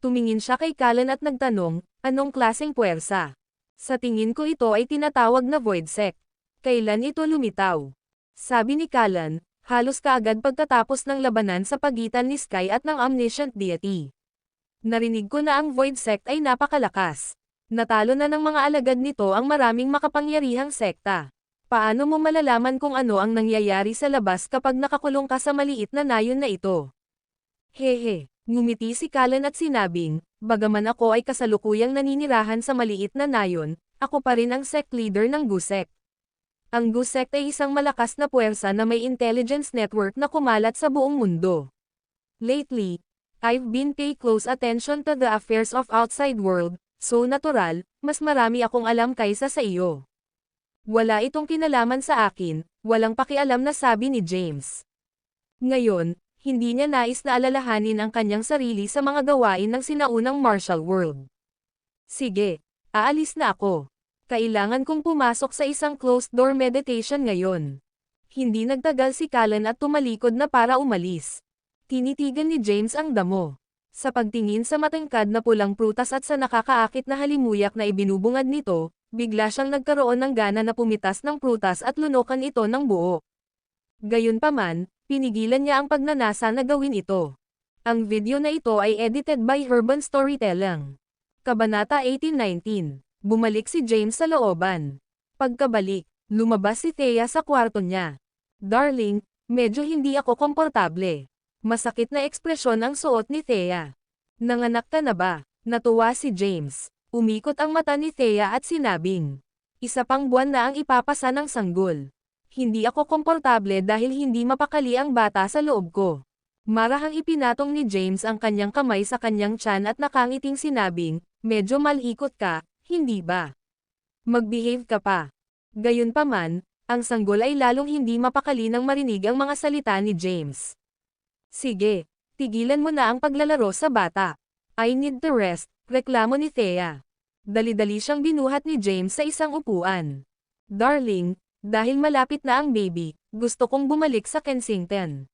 B: Tumingin siya kay Callan at nagtanong, "Anong klaseng puwersa?" "Sa tingin ko ito ay tinatawag na void sect. Kailan ito lumitaw?" Sabi ni Callan, halos kaagad pagtatapos ng labanan sa pagitan ni Sky at ng omniscient deity. "Narinig ko na ang void sect ay napakalakas. Natalo na ng mga alagad nito ang maraming makapangyarihang sekta. Paano mo malalaman kung ano ang nangyayari sa labas kapag nakakulong ka sa maliit na nayon na ito?" "Hehe," ngumiti si Callan at sinabing, "Bagaman ako ay kasalukuyang naninirahan sa maliit na nayon, ako pa rin ang sect leader ng Gu Sect. Ang Gu Sect ay isang malakas na puwersa na may intelligence network na kumalat sa buong mundo. Lately, I've been pay close attention to the affairs of outside world, so natural, mas marami akong alam kaysa sa iyo." "Wala itong kinalaman sa akin," walang pakialam na sabi ni James. Ngayon, hindi niya nais na alalahanin ang kanyang sarili sa mga gawain ng sinaunang martial world. "Sige, aalis na ako. Kailangan kong pumasok sa isang closed-door meditation ngayon." Hindi nagtagal si Callan at tumalikod na para umalis. Tinitigan ni James ang damo. Sa pagtingin sa matangkad na pulang prutas at sa nakakaakit na halimuyak na ibinubungad nito, bigla siyang nagkaroon ng gana na pumitas ng prutas at lunukan ito ng buo. Gayunpaman, pinigilan niya ang pagnanasa na gawin ito. Ang video na ito ay edited by Urban Storytelling. Kabanata 18:19. Bumalik si James sa looban. Pagkabalik, lumabas si Thea sa kwarto niya. "Darling, medyo hindi ako komportable." Masakit na ekspresyon ang suot ni Thea. "Nanganak ka na ba?" Natuwa si James. Umikot ang mata ni Thea at sinabing, "Isa pang buwan na ang ipapasa ng sanggol. Hindi ako komportable dahil hindi mapakali ang bata sa loob ko." Marahang ipinatong ni James ang kanyang kamay sa kanyang tiyan at nakangiting sinabing, "Medyo malikot ka, hindi ba? Mag-behave ka pa." Gayunpaman, ang sanggol ay lalong hindi mapakali nang marinig ang mga salita ni James. "Sige, tigilan mo na ang paglalaro sa bata. I need to rest," reklamo ni Thea. Dali-dali siyang binuhat ni James sa isang upuan. "Darling, dahil malapit na ang baby, gusto kong bumalik sa Kensington.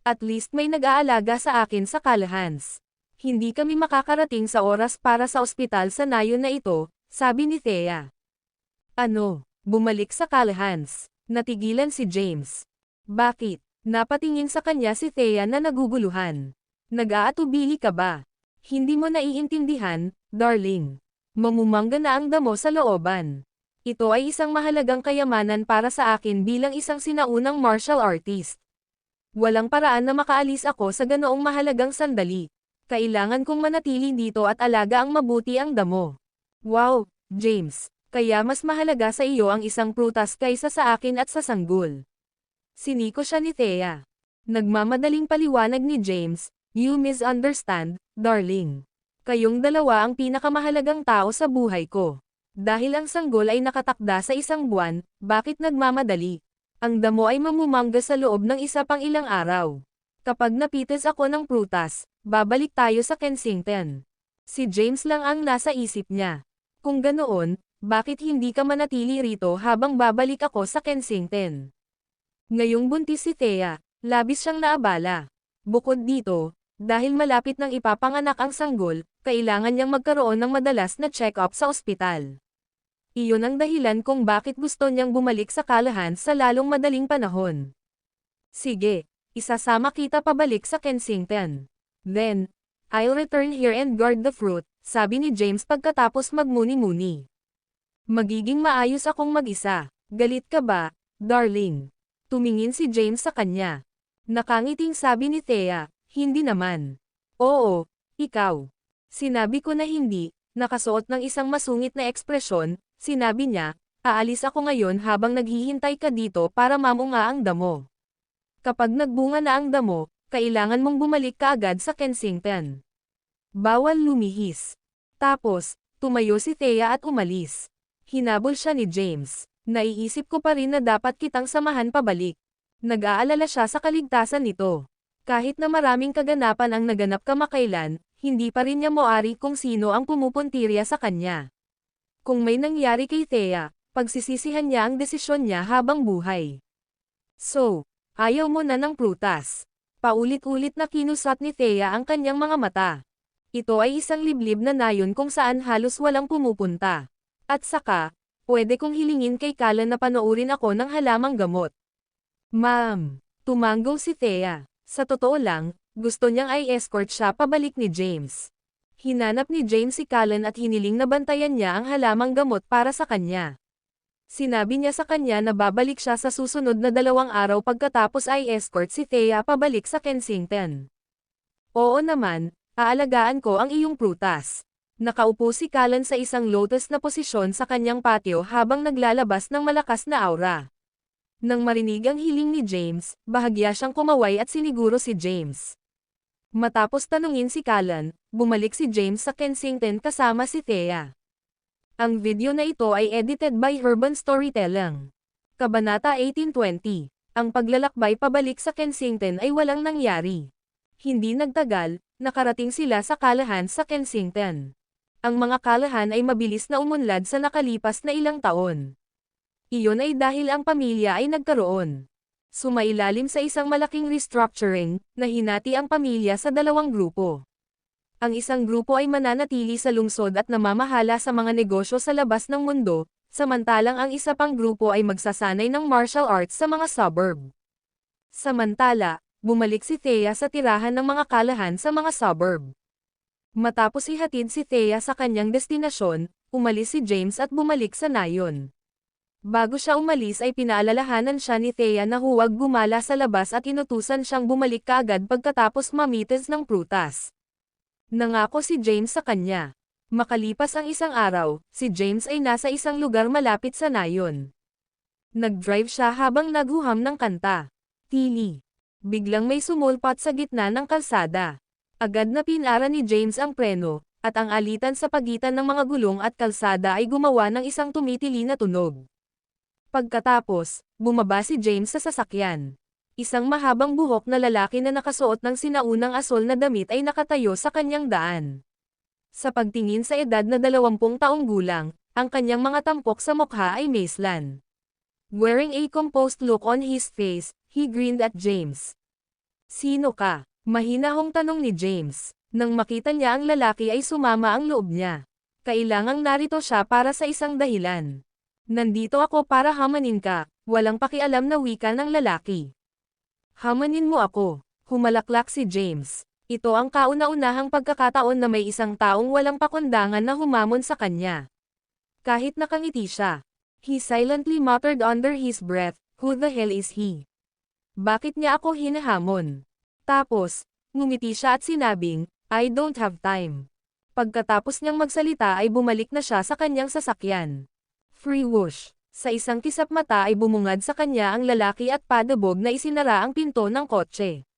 B: At least may nag-aalaga sa akin sa Callahan's. Hindi kami makakarating sa oras para sa ospital sa nayon na ito, sabi ni Thea. Ano? Bumalik sa Callahan's. Natigilan si James. Bakit? Napatingin sa kanya si Thea na naguguluhan. Nag-aatubili ka ba? Hindi mo naiintindihan, darling. Mamumangga na ang damo sa looban. Ito ay isang mahalagang kayamanan para sa akin bilang isang sinaunang martial artist. Walang paraan na makaalis ako sa ganoong mahalagang sandali. Kailangan kong manatili dito at alaga ang mabuti ang damo. Wow, James, kaya mas mahalaga sa iyo ang isang prutas kaysa sa akin at sa sanggol. Siniko siya ni Thea. Nagmamadaling paliwanag ni James, you misunderstand, darling. Kayong dalawa ang pinakamahalagang tao sa buhay ko. Dahil ang sanggol ay nakatakda sa isang buwan, bakit nagmamadali? Ang damo ay mamumangga sa loob ng isa pang ilang araw. Kapag napitas ako ng prutas, babalik tayo sa Kensington. Si James lang ang nasa isip niya. Kung ganoon, bakit hindi ka manatili rito habang babalik ako sa Kensington? Ngayong buntis si Thea, labis siyang naabala. Bukod dito, dahil malapit nang ipapanganak ang sanggol, kailangan niyang magkaroon ng madalas na check-up sa ospital. Iyon ang dahilan kung bakit gusto niyang bumalik sa Callahan sa lalong madaling panahon. Sige, isasama kita pabalik sa Kensington. Then, I'll return here and guard the fruit, sabi ni James pagkatapos magmuni-muni. Magiging maayos akong mag-isa. Galit ka ba, darling? Tumingin si James sa kanya. Nakangiting sabi ni Thea, hindi naman. Oo, ikaw. Sinabi ko na hindi, nakasuot ng isang masungit na ekspresyon, sinabi niya, aalis ako ngayon habang naghihintay ka dito para mamunga ang damo. Kapag nagbunga na ang damo, kailangan mong bumalik kaagad sa Kensington. Bawal lumihis. Tapos, tumayo si Thea at umalis. Hinabol siya ni James. Naiisip ko pa rin na dapat kitang samahan pabalik. Nag-aalala siya sa kaligtasan nito. Kahit na maraming kaganapan ang naganap kamakailan, hindi pa rin niya moari kung sino ang pumupuntirya sa kanya. Kung may nangyari kay Thea, pagsisisihan niya ang desisyon niya habang buhay. So, ayaw mo na ng prutas. Paulit-ulit na kinusat ni Thea ang kanyang mga mata. Ito ay isang liblib na nayon kung saan halos walang pumupunta. At saka, pwede kong hilingin kay Callan na panoorin ako ng halamang gamot. Ma'am, tumanggong si Thea. Sa totoo lang, gusto niyang ay escort siya pabalik ni James. Hinanap ni James si Callan at hiniling na bantayan niya ang halamang gamot para sa kanya. Sinabi niya sa kanya na babalik siya sa susunod na 2 araw pagkatapos ay escort si Thea pabalik sa Kensington. Oo naman, aalagaan ko ang iyong prutas. Nakaupo si Callan sa isang lotus na posisyon sa kanyang patio habang naglalabas ng malakas na aura. Nang marinig ang hiling ni James, bahagya siyang kumaway at siniguro si James. Matapos tanungin si Callan, bumalik si James sa Kensington kasama si Thea. Ang video na ito ay edited by Urban Storytelling. Kabanata 1820. Ang paglalakbay pabalik sa Kensington ay walang nangyari. Hindi nagtagal, nakarating sila sa Callahan sa Kensington. Ang mga Callahan ay mabilis na umunlad sa nakalipas na ilang taon. Iyon ay dahil ang pamilya ay nagkaroon. Sumailalim sa isang malaking restructuring, na hinati ang pamilya sa 2 grupo. Ang isang grupo ay mananatili sa lungsod at namamahala sa mga negosyo sa labas ng mundo, samantalang ang isa pang grupo ay magsasanay ng martial arts sa mga suburb. Samantala, bumalik si Thea sa tirahan ng mga Callahan sa mga suburb. Matapos ihatid si Thea sa kanyang destinasyon, umalis si James at bumalik sa nayon. Bago siya umalis ay pinaalalahanan siya ni Thea na huwag gumala sa labas at inutusan siyang bumalik kaagad pagkatapos mamitas ng prutas. Nangako si James sa kanya. Makalipas ang isang araw, si James ay nasa isang lugar malapit sa nayon. Nag-drive siya habang naghuham ng kanta. Tili. Biglang may sumulpat sa gitna ng kalsada. Agad na pinara ni James ang preno, at ang alitan sa pagitan ng mga gulong at kalsada ay gumawa ng isang tumitili na tunog. Pagkatapos, bumaba si James sa sasakyan. Isang mahabang buhok na lalaki na nakasuot ng sinaunang asol na damit ay nakatayo sa kanyang daan. Sa pagtingin sa edad na 20 taong gulang, ang kanyang mga tampok sa mukha ay maeslan. Wearing a composed look on his face, he grinned at James. Sino ka? Mahinahong tanong ni James. Nang makita niya ang lalaki ay sumama ang loob niya. Kailangang narito siya para sa isang dahilan. Nandito ako para hamanin ka, walang pakialam na wika ng lalaki. Hamanin mo ako. Humalaklak si James. Ito ang kauna-unahang pagkakataon na may isang taong walang pakundangan na humamon sa kanya. Kahit nakangiti siya. He silently muttered under his breath, "Who the hell is he? Bakit niya ako hinahamon?" Tapos, ngumiti siya at sinabing, "I don't have time." Pagkatapos niyang magsalita ay bumalik na siya sa kanyang sasakyan. Free whoosh. Sa isang kisap mata ay bumungad sa kanya ang lalaki at padabog na isinara ang pinto ng kotse.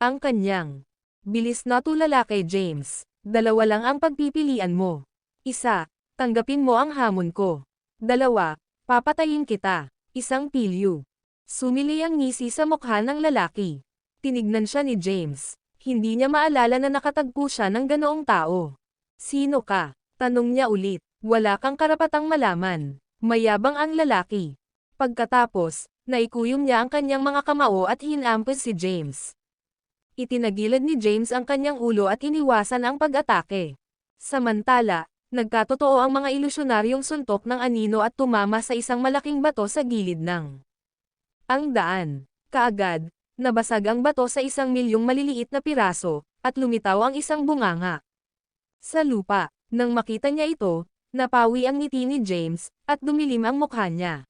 B: Ang kanyang bilis na tulala kay James. Dalawa lang ang pagpipilian mo. Isa, tanggapin mo ang hamon ko. Dalawa, papatayin kita. Isang pilyo. Sumili ang ngisi sa mukha ng lalaki. Tinignan siya ni James. Hindi niya maalala na nakatagpo siya ng ganoong tao. Sino ka? Tanong niya ulit. Wala kang karapatang malaman. Mayabang ang lalaki. Pagkatapos, naikuyom niya ang kanyang mga kamao at hinampas si James. Itinagilid ni James ang kanyang ulo at iniwasan ang pag-atake. Samantala, nagkatotoo ang mga ilusyonaryong suntok ng anino at tumama sa isang malaking bato sa gilid ng ang daan. Kaagad, nabasag ang bato sa 1,000,000 maliliit na piraso, at lumitaw ang isang bunganga. Sa lupa, nang makita niya ito, napawi ang ngiti ni James, at dumilim ang mukha niya.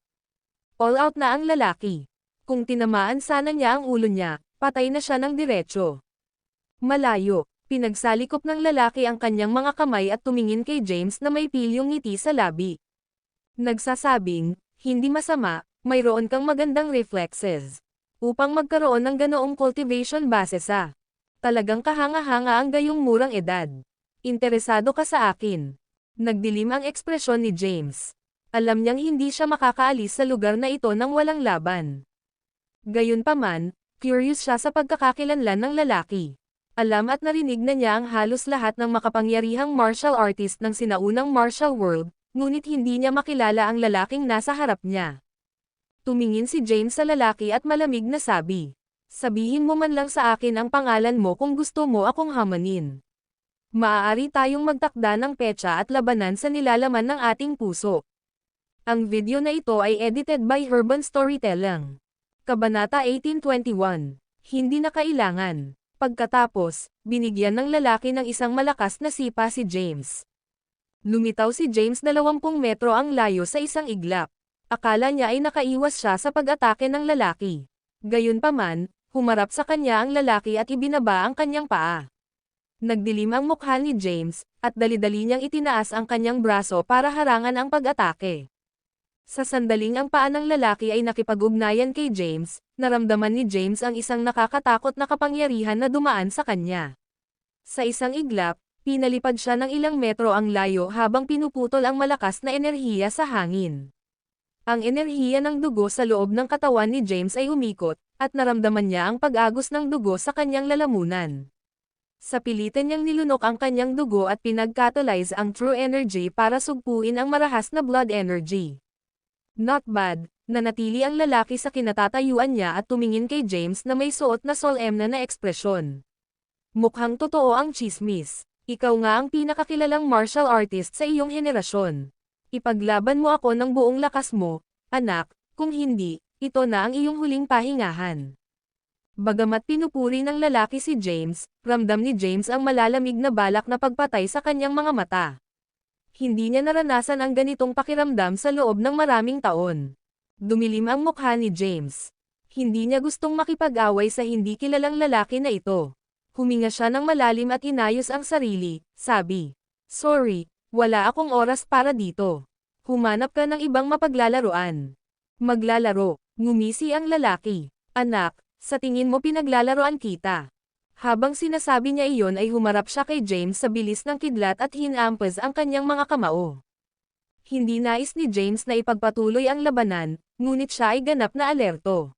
B: All out na ang lalaki. Kung tinamaan sana niya ang ulo niya, patay na siya ng diretso. Malayo, pinagsalikop ng lalaki ang kanyang mga kamay at tumingin kay James na may pilyong ngiti sa labi. Nagsasabing, hindi masama, mayroon kang magandang reflexes. Upang magkaroon ng ganoong cultivation base sa talagang kahanga-hanga ang gayong murang edad. Interesado ka sa akin. Nagdilim ang ekspresyon ni James. Alam niyang hindi siya makakaalis sa lugar na ito nang walang laban. Gayunpaman, curious siya sa pagkakakilanlan ng lalaki. Alam at narinig na niya ang halos lahat ng makapangyarihang martial artist ng sinaunang martial world, ngunit hindi niya makilala ang lalaking nasa harap niya. Tumingin si James sa lalaki at malamig na sabi, "Sabihin mo man lang sa akin ang pangalan mo kung gusto mo akong hamanin. Maaari tayong magtakda ng petsa at labanan sa nilalaman ng ating puso." Ang video na ito ay edited by Herban Storytelling. Kabanata 18:21. Hindi na kailangan. Pagkatapos, binigyan ng lalaki ng isang malakas na sipa si James. Lumitaw si James 20 metro ang layo sa isang iglap. Akala niya ay nakaiwas siya sa pag-atake ng lalaki. Gayunpaman, humarap sa kanya ang lalaki at ibinaba ang kanyang paa. Nagdilim ang mukha ni James, at dali-dali niyang itinaas ang kanyang braso para harangan ang pag-atake. Sa sandaling ang paa ng lalaki ay nakipag-ugnayan kay James, naramdaman ni James ang isang nakakatakot na kapangyarihan na dumaan sa kanya. Sa isang iglap, pinalipad siya ng ilang metro ang layo habang pinuputol ang malakas na enerhiya sa hangin. Ang enerhiya ng dugo sa loob ng katawan ni James ay umikot, at naramdaman niya ang pag-agos ng dugo sa kanyang lalamunan. Sa pilitan niyang nilunok ang kanyang dugo at pinag-catalyze ang true energy para sugpuin ang marahas na blood energy. Not bad, nanatili ang lalaki sa kinatatayuan niya at tumingin kay James na may suot na solemne na ekspresyon. Mukhang totoo ang chismis. Ikaw nga ang pinakakilalang martial artist sa iyong henerasyon. Ipaglaban mo ako ng buong lakas mo, anak, kung hindi, ito na ang iyong huling pahingahan. Bagamat pinupuri ng lalaki si James, ramdam ni James ang malalamig na balak na pagpatay sa kanyang mga mata. Hindi niya naranasan ang ganitong pakiramdam sa loob ng maraming taon. Dumilim ang mukha ni James. Hindi niya gustong makipag-away sa hindi kilalang lalaki na ito. Huminga siya ng malalim at inayos ang sarili, sabi, "Sorry, wala akong oras para dito. Humanap ka ng ibang mapaglalaroan." "Maglalaro," ngumisi ang lalaki. "Anak, sa tingin mo pinaglalaroan kita?" Habang sinasabi niya iyon ay humarap siya kay James sa bilis ng kidlat at hinampas ang kanyang mga kamao. Hindi nais ni James na ipagpatuloy ang labanan, ngunit siya ay ganap na alerto.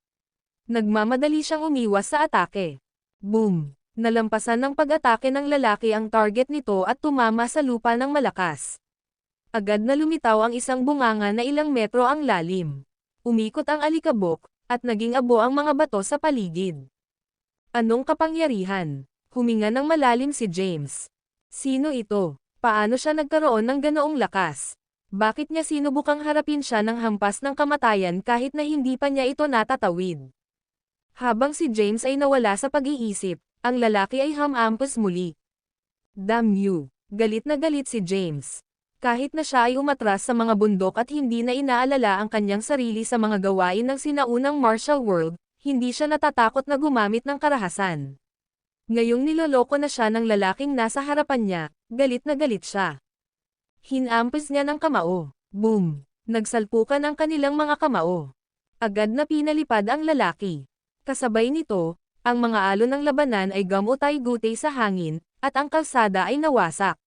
B: Nagmamadali siyang umiwas sa atake. Boom! Nalampasan ng pag-atake ng lalaki ang target nito at tumama sa lupa ng malakas. Agad na lumitaw ang isang bunganga na ilang metro ang lalim. Umikot ang alikabok, at naging abo ang mga bato sa paligid. Anong kapangyarihan? Huminga ng malalim si James. Sino ito? Paano siya nagkaroon ng ganoong lakas? Bakit niya sinubukang harapin siya ng hampas ng kamatayan kahit na hindi pa niya ito natatawid? Habang si James ay nawala sa pag-iisip, ang lalaki ay humampas muli. Damn you! Galit na galit si James. Kahit na siya ay umatras sa mga bundok at hindi na inaalala ang kanyang sarili sa mga gawain ng sinaunang martial world, hindi siya natatakot na gumamit ng karahasan. Ngayong niloloko na siya ng lalaking nasa harapan niya, galit na galit siya. Hinampas niya ng kamao. Boom! Nagsalpukan ang kanilang mga kamao. Agad na pinalipad ang lalaki. Kasabay nito, ang mga alon ng labanan ay gamutay-gutay sa hangin, at ang kalsada ay nawasak.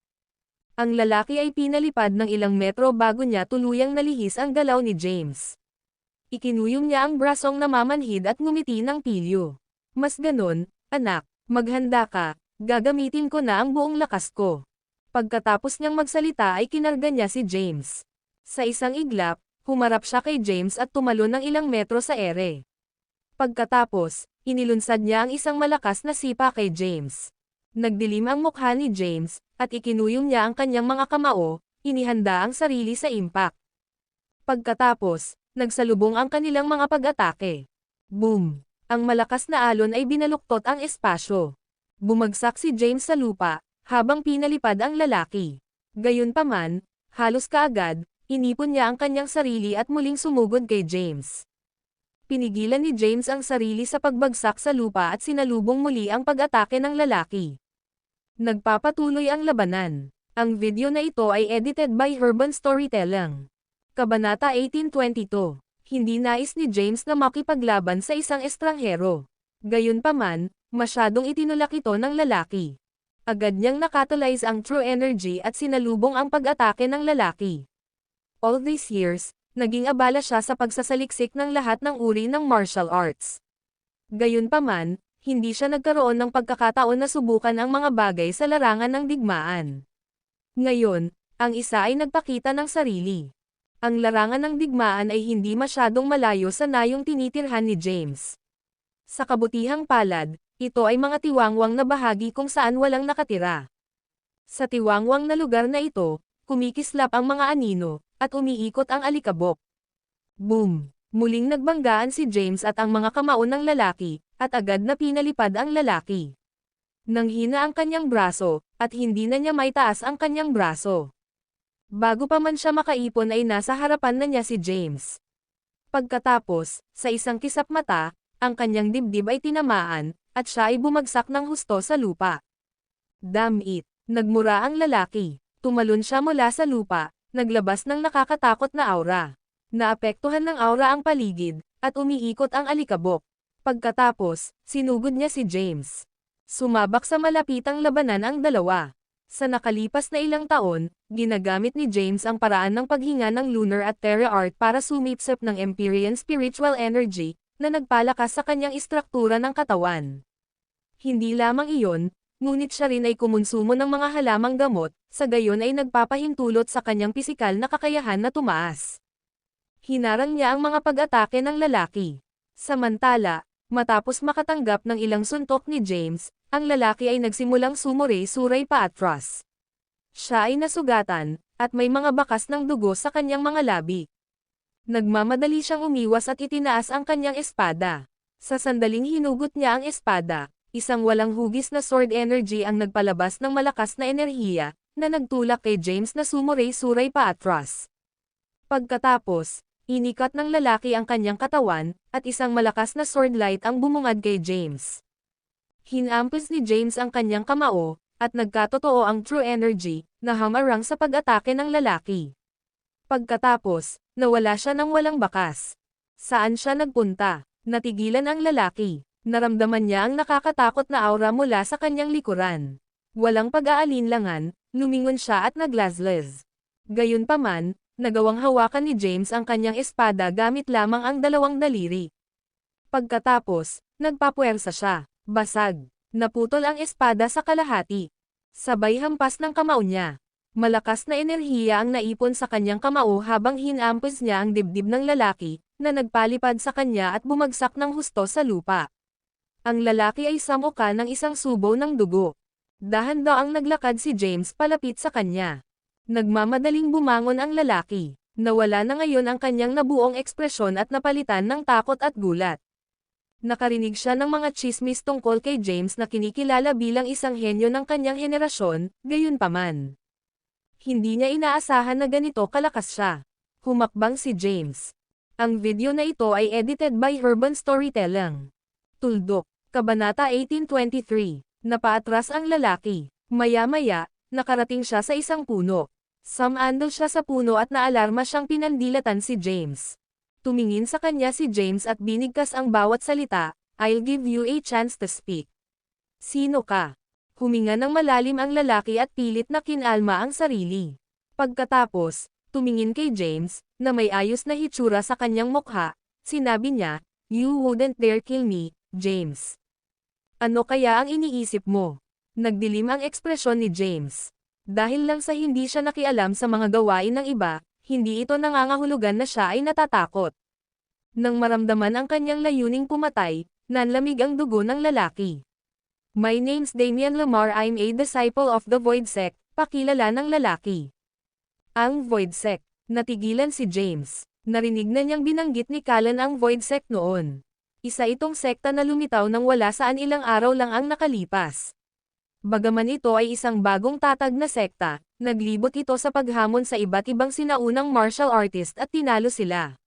B: Ang lalaki ay pinalipad ng ilang metro bago niya tuluyang nalihis ang galaw ni James. Ikinuyong niya ang brasong namamanhid at ngumiti ng pilyo. Mas ganon, anak. Maghanda ka, gagamitin ko na ang buong lakas ko. Pagkatapos niyang magsalita ay kinarga niya si James. Sa isang iglap, humarap siya kay James at tumalon ng ilang metro sa ere. Pagkatapos, inilunsad niya ang isang malakas na sipa kay James. Nagdilim ang mukha ni James, at ikinuyong niya ang kanyang mga kamao, inihanda ang sarili sa impact. Pagkatapos, nagsalubong ang kanilang mga pag-atake. Boom! Ang malakas na alon ay binaluktot ang espasyo. Bumagsak si James sa lupa, habang pinalipad ang lalaki. Gayunpaman, halos kaagad, inipon niya ang kanyang sarili at muling sumugod kay James. Pinigilan ni James ang sarili sa pagbagsak sa lupa at sinalubong muli ang pag-atake ng lalaki. Nagpapatuloy ang labanan. Ang video na ito ay edited by Urban Storytelling. Kabanata 1822. Hindi nais ni James na makipaglaban sa isang estranghero. Gayunpaman, masyadong itinulak ito ng lalaki. Agad niyang nakatulize ang true energy at sinalubong ang pag-atake ng lalaki. All these years, naging abala siya sa pagsasaliksik ng lahat ng uri ng martial arts. Gayunpaman, hindi siya nagkaroon ng pagkakataon na subukan ang mga bagay sa larangan ng digmaan. Ngayon, ang isa ay nagpakita ng sarili. Ang larangan ng digmaan ay hindi masyadong malayo sa nayong tinitirhan ni James. Sa kabutihang palad, ito ay mga tiwangwang na bahagi kung saan walang nakatira. Sa tiwangwang na lugar na ito, kumikislap ang mga anino, at umiikot ang alikabok. Boom! Muling nagbanggaan si James at ang mga kamao ng lalaki, at agad na pinalipad ang lalaki. Nanghina ang kanyang braso, at hindi na niya maitaas ang kanyang braso. Bago pa man siya makaipon ay nasa harapan na niya si James. Pagkatapos, sa isang kisap mata, ang kanyang dibdib ay tinamaan, at siya ay bumagsak ng husto sa lupa. Damn it! Nagmura ang lalaki. Tumalon siya mula sa lupa, naglabas ng nakakatakot na aura. Naapektuhan ng aura ang paligid, at umiikot ang alikabok. Pagkatapos, sinugod niya si James. Sumabak sa malapitang labanan ang dalawa. Sa nakalipas na ilang taon, ginagamit ni James ang paraan ng paghinga ng lunar at terra art para sumipsip ng Empyrean spiritual energy, na nagpalakas sa kanyang istruktura ng katawan. Hindi lamang iyon, ngunit siya rin ay kumonsumo ng mga halamang gamot, sa gayon ay nagpapahintulot sa kanyang pisikal na kakayahan na tumaas. Hinarang niya ang mga pag-atake ng lalaki. Samantala, matapos makatanggap ng ilang suntok ni James, ang lalaki ay nagsimulang sumuray-suray paatras. Siya ay nasugatan, at may mga bakas ng dugo sa kanyang mga labi. Nagmamadali siyang umiwas at itinaas ang kanyang espada. Sa sandaling hinugot niya ang espada, isang walang hugis na sword energy ang nagpalabas ng malakas na enerhiya, na nagtulak kay James na sumuray-suray paatras. Pagkatapos, inikat ng lalaki ang kanyang katawan, at isang malakas na sword light ang bumungad kay James. Hinampas ni James ang kanyang kamao, at nagkatotoo ang true energy, na hamarang sa pag-atake ng lalaki. Pagkatapos, nawala siya ng walang bakas. Saan siya nagpunta? Natigilan ang lalaki. Naramdaman niya ang nakakatakot na aura mula sa kanyang likuran. Walang pag-aalinlangan, lumingon siya at naglazlez. Gayunpaman, nagawang hawakan ni James ang kanyang espada gamit lamang ang dalawang daliri. Pagkatapos, nagpapuwersa siya. Basag. Naputol ang espada sa kalahati. Sabay hampas ng kamao niya. Malakas na enerhiya ang naipon sa kanyang kamao habang hinampas niya ang dibdib ng lalaki, na nagpalipad sa kanya at bumagsak ng husto sa lupa. Ang lalaki ay samuka ng isang subo ng dugo. Dahan-daang naglakad si James palapit sa kanya. Nagmamadaling bumangon ang lalaki. Nawala na ngayon ang kanyang nabuong ekspresyon at napalitan ng takot at gulat. Nakarinig siya ng mga tsismis tungkol kay James na kinikilala bilang isang henyo ng kanyang henerasyon, gayunpaman. Hindi niya inaasahan na ganito kalakas siya. Humakbang si James. Ang video na ito ay edited by Urban Storytelling. Tuldok, Kabanata 1823. Napaatras ang lalaki. Maya-maya, nakarating siya sa isang puno. Sumandal siya sa puno at naalarma siyang pinandilatan si James. Tumingin sa kanya si James at binigkas ang bawat salita, "I'll give you a chance to speak." "Sino ka?" Huminga ng malalim ang lalaki at pilit na kinalma ang sarili. Pagkatapos, tumingin kay James, na may ayos na hitsura sa kanyang mukha, sinabi niya, "You wouldn't dare kill me, James." "Ano kaya ang iniisip mo?" Nagdilim ang ekspresyon ni James. Dahil lang sa hindi siya nakialam sa mga gawain ng iba, hindi ito nangangahulugan na siya ay natatakot. Nang maramdaman ang kanyang layuning pumatay, nanlamig ang dugo ng lalaki. "My name's Damian Lamar, I'm a disciple of the Void Sect," pakilala ng lalaki. Ang Void Sect. Natigilan si James. Narinig na niyang binanggit ni Callan ang Void Sect noon. Isa itong sekta na lumitaw nang wala saan ilang araw lang ang nakalipas. Bagaman ito ay isang bagong tatag na sekta, naglibot ito sa paghamon sa iba't ibang sinaunang martial artist at tinalo sila.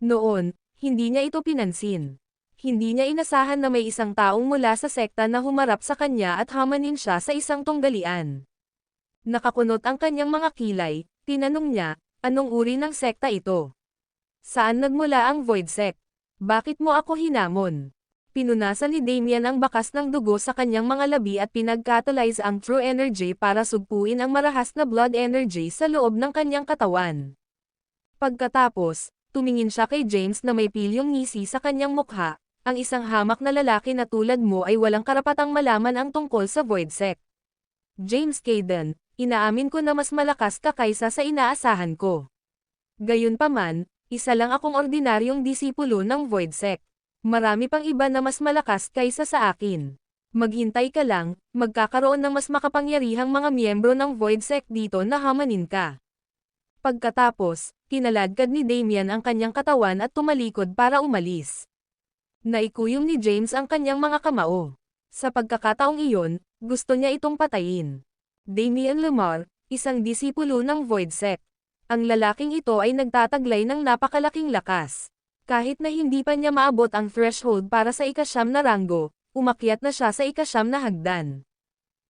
B: Noon, hindi niya ito pinansin. Hindi niya inasahan na may isang taong mula sa sekta na humarap sa kanya at hamanin siya sa isang tunggalian. Nakakunot ang kanyang mga kilay, tinanong niya, "Anong uri ng sekta ito? Saan nagmula ang Void Sect? Bakit mo ako hinamon?" Pinunasan ni Damian ang bakas ng dugo sa kanyang mga labi at pinag-catalyze ang true energy para sugpuin ang marahas na blood energy sa loob ng kanyang katawan. Pagkatapos, tumingin siya kay James na may pilyong ngisi sa kanyang mukha. "Ang isang hamak na lalaki na tulad mo ay walang karapatang malaman ang tungkol sa Void Sect. James Caden, inaamin ko na mas malakas ka kaysa sa inaasahan ko. Gayunpaman, isa lang akong ordinaryong disipulo ng Void Sect. Marami pang iba na mas malakas kaysa sa akin. Maghintay ka lang, magkakaroon ng mas makapangyarihang mga miyembro ng Void Sect dito na hamanin ka." Pagkatapos, kinaladkad ni Damian ang kanyang katawan at tumalikod para umalis. Naikuyom ni James ang kanyang mga kamao. Sa pagkakataong iyon, gusto niya itong patayin. Damian Lamar, isang disipulo ng Void Sect. Ang lalaking ito ay nagtataglay ng napakalaking lakas. Kahit na hindi pa niya maabot ang threshold para sa ika-9 na ranggo, umakyat na siya sa ika-9 na hagdan.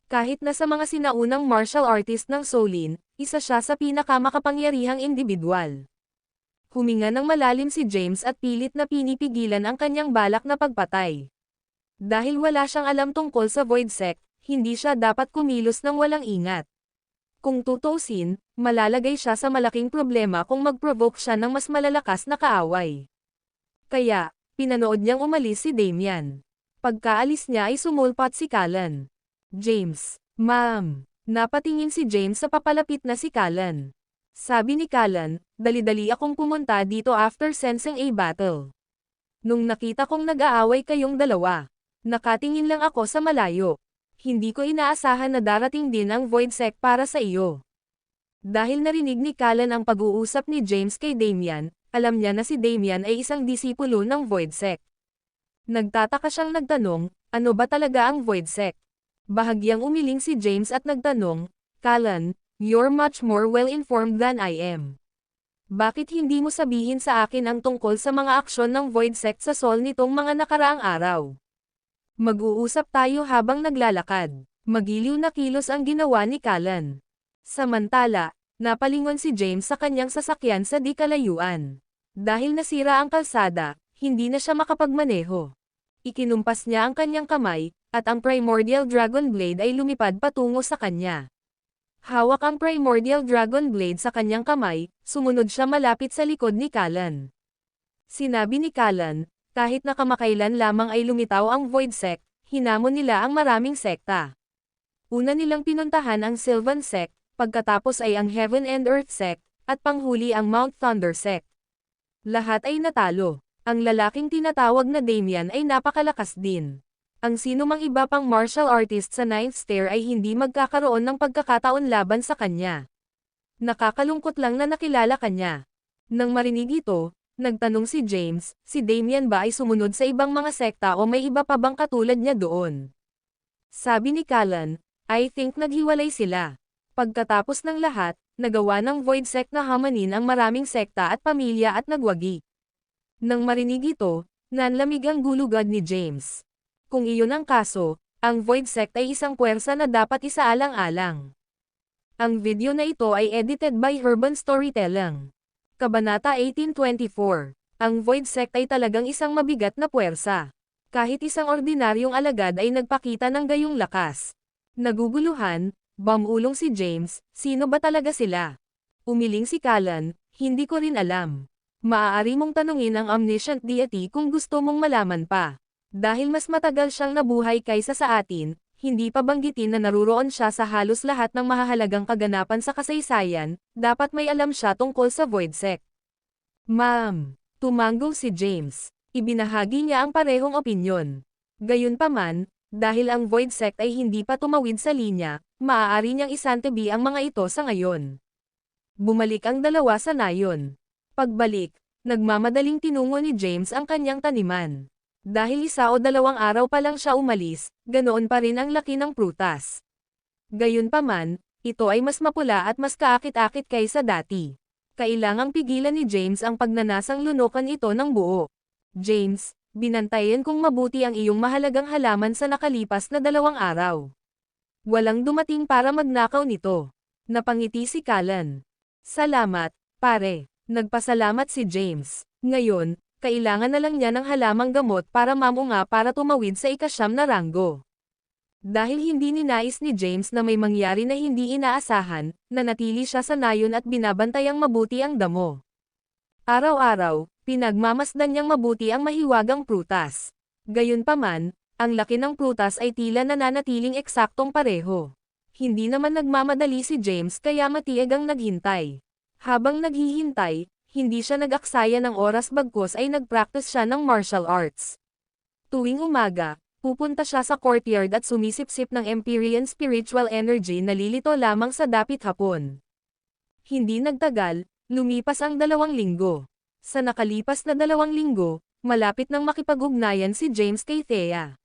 B: Kahit na sa mga sinaunang martial artist ng Shaolin, isa siya sa pinakamakapangyarihang individual. Huminga ng malalim si James at pilit na pinipigilan ang kanyang balak na pagpatay. Dahil wala siyang alam tungkol sa Void Sect, hindi siya dapat kumilos ng walang ingat. Kung tutuusin, malalagay siya sa malaking problema kung mag-provoke siya ng mas malalakas na kaaway. Kaya, pinanood niyang umalis si Damian. Pagkaalis niya ay sumulpat si Callan. "James, ma'am." Napatingin si James sa papalapit na si Callan. Sabi ni Callan, "Dali-dali akong pumunta dito after sensing a battle. Nung nakita kong nag-aaway kayong dalawa, nakatingin lang ako sa malayo. Hindi ko inaasahan na darating din ang Void Sect para sa iyo." Dahil narinig ni Callan ang pag-uusap ni James kay Damian, alam niya na si Damian ay isang disipulo ng Void Sect. Nagtataka siyang nagtanong, "Ano ba talaga ang Void Sect?" Bahagyang umiling si James at nagtanong, "Callan, you're much more well-informed than I am. Bakit hindi mo sabihin sa akin ang tungkol sa mga aksyon ng Void Sect sa Seoul nitong mga nakaraang araw? Mag-uusap tayo habang naglalakad." Magiliw na kilos ang ginawa ni Callan. Samantala, napalingon si James sa kanyang sasakyan sa di kalayuan. Dahil nasira ang kalsada, hindi na siya makapagmaneho. Ikinumpas niya ang kanyang kamay, at ang Primordial Dragon Blade ay lumipad patungo sa kanya. Hawak ang Primordial Dragon Blade sa kanyang kamay, sumunod siya malapit sa likod ni Callan. Sinabi ni Callan, kahit na kamakailan lamang ay lumitaw ang Void Sect, hinamon nila ang maraming sekta. Una nilang pinuntahan ang Sylvan Sect, pagkatapos ay ang Heaven and Earth Sect, at panghuli ang Mount Thunder Sect. Lahat ay natalo. Ang lalaking tinatawag na Damian ay napakalakas din. Ang sinumang iba pang martial artist sa Ninth Stair ay hindi magkakaroon ng pagkakataon laban sa kanya. Nakakalungkot lang na nakilala kanya. Nang marinig ito, nagtanong si James, si Damien ba ay sumunod sa ibang mga sekta o may iba pa bang katulad niya doon? Sabi ni Callan, I think naghiwalay sila. Pagkatapos ng lahat, nagawa ng Void Sect na hamanin ang maraming sekta at pamilya at nagwagi. Nang marinig ito, nanlamig ang gulugad ni James. Kung iyon ang kaso, ang Void Sect ay isang puwersa na dapat isaalang-alang. Ang video na ito ay edited by Urban Storytelling. Kabanata 1824. Ang Void Sect ay talagang isang mabigat na puwersa. Kahit isang ordinaryong alagad ay nagpakita ng gayong lakas. Naguguluhan, bamulong si James, sino ba talaga sila? Umiling si Callan, hindi ko rin alam. Maaari mong tanungin ang omniscient deity kung gusto mong malaman pa. Dahil mas matagal siyang nabuhay kaysa sa atin, hindi pa banggitin na naruroon siya sa halos lahat ng mahahalagang kaganapan sa kasaysayan, dapat may alam siya tungkol sa Void Sect. Ma'am, tumanggol si James. Ibinahagi niya ang parehong opinyon. Gayunpaman, dahil ang Void Sect ay hindi pa tumawid sa linya, maaari niyang isantabi ang mga ito sa ngayon. Bumalik ang dalawa sa nayon. Pagbalik, nagmamadaling tinungo ni James ang kanyang taniman. Dahil 1 o 2 araw pa lang siya umalis, ganoon pa rin ang laki ng prutas. Gayunpaman, ito ay mas mapula at mas kaakit-akit kaysa dati. Kailangang pigilan ni James ang pagnanasang lunukan ito ng buo. James, binantayan kong mabuti ang iyong mahalagang halaman sa nakalipas na 2 araw. Walang dumating para magnakaw nito. Napangiti si Callan. Salamat, pare. Nagpasalamat si James. Ngayon, kailangan na lang niya ng halamang gamot para mamunga para tumawid sa 9 na ranggo. Dahil hindi ninais ni James na may mangyari na hindi inaasahan, nanatili siya sa nayon at binabantayang mabuti ang damo. Araw-araw, pinagmamasdan niyang mabuti ang mahiwagang prutas. Gayunpaman, ang laki ng prutas ay tila nananatiling eksaktong pareho. Hindi naman nagmamadali si James kaya matiag ang naghintay. Habang naghihintay, hindi siya nag-aksaya ng oras bagkus ay nag-practice siya ng martial arts. Tuwing umaga, pupunta siya sa courtyard at sumisipsip ng Empyrean spiritual energy na lilito lamang sa dapit hapon. Hindi nagtagal, lumipas ang 2 linggo. Sa nakalipas na 2 linggo, malapit nang makipag-ugnayan si James kay Thea.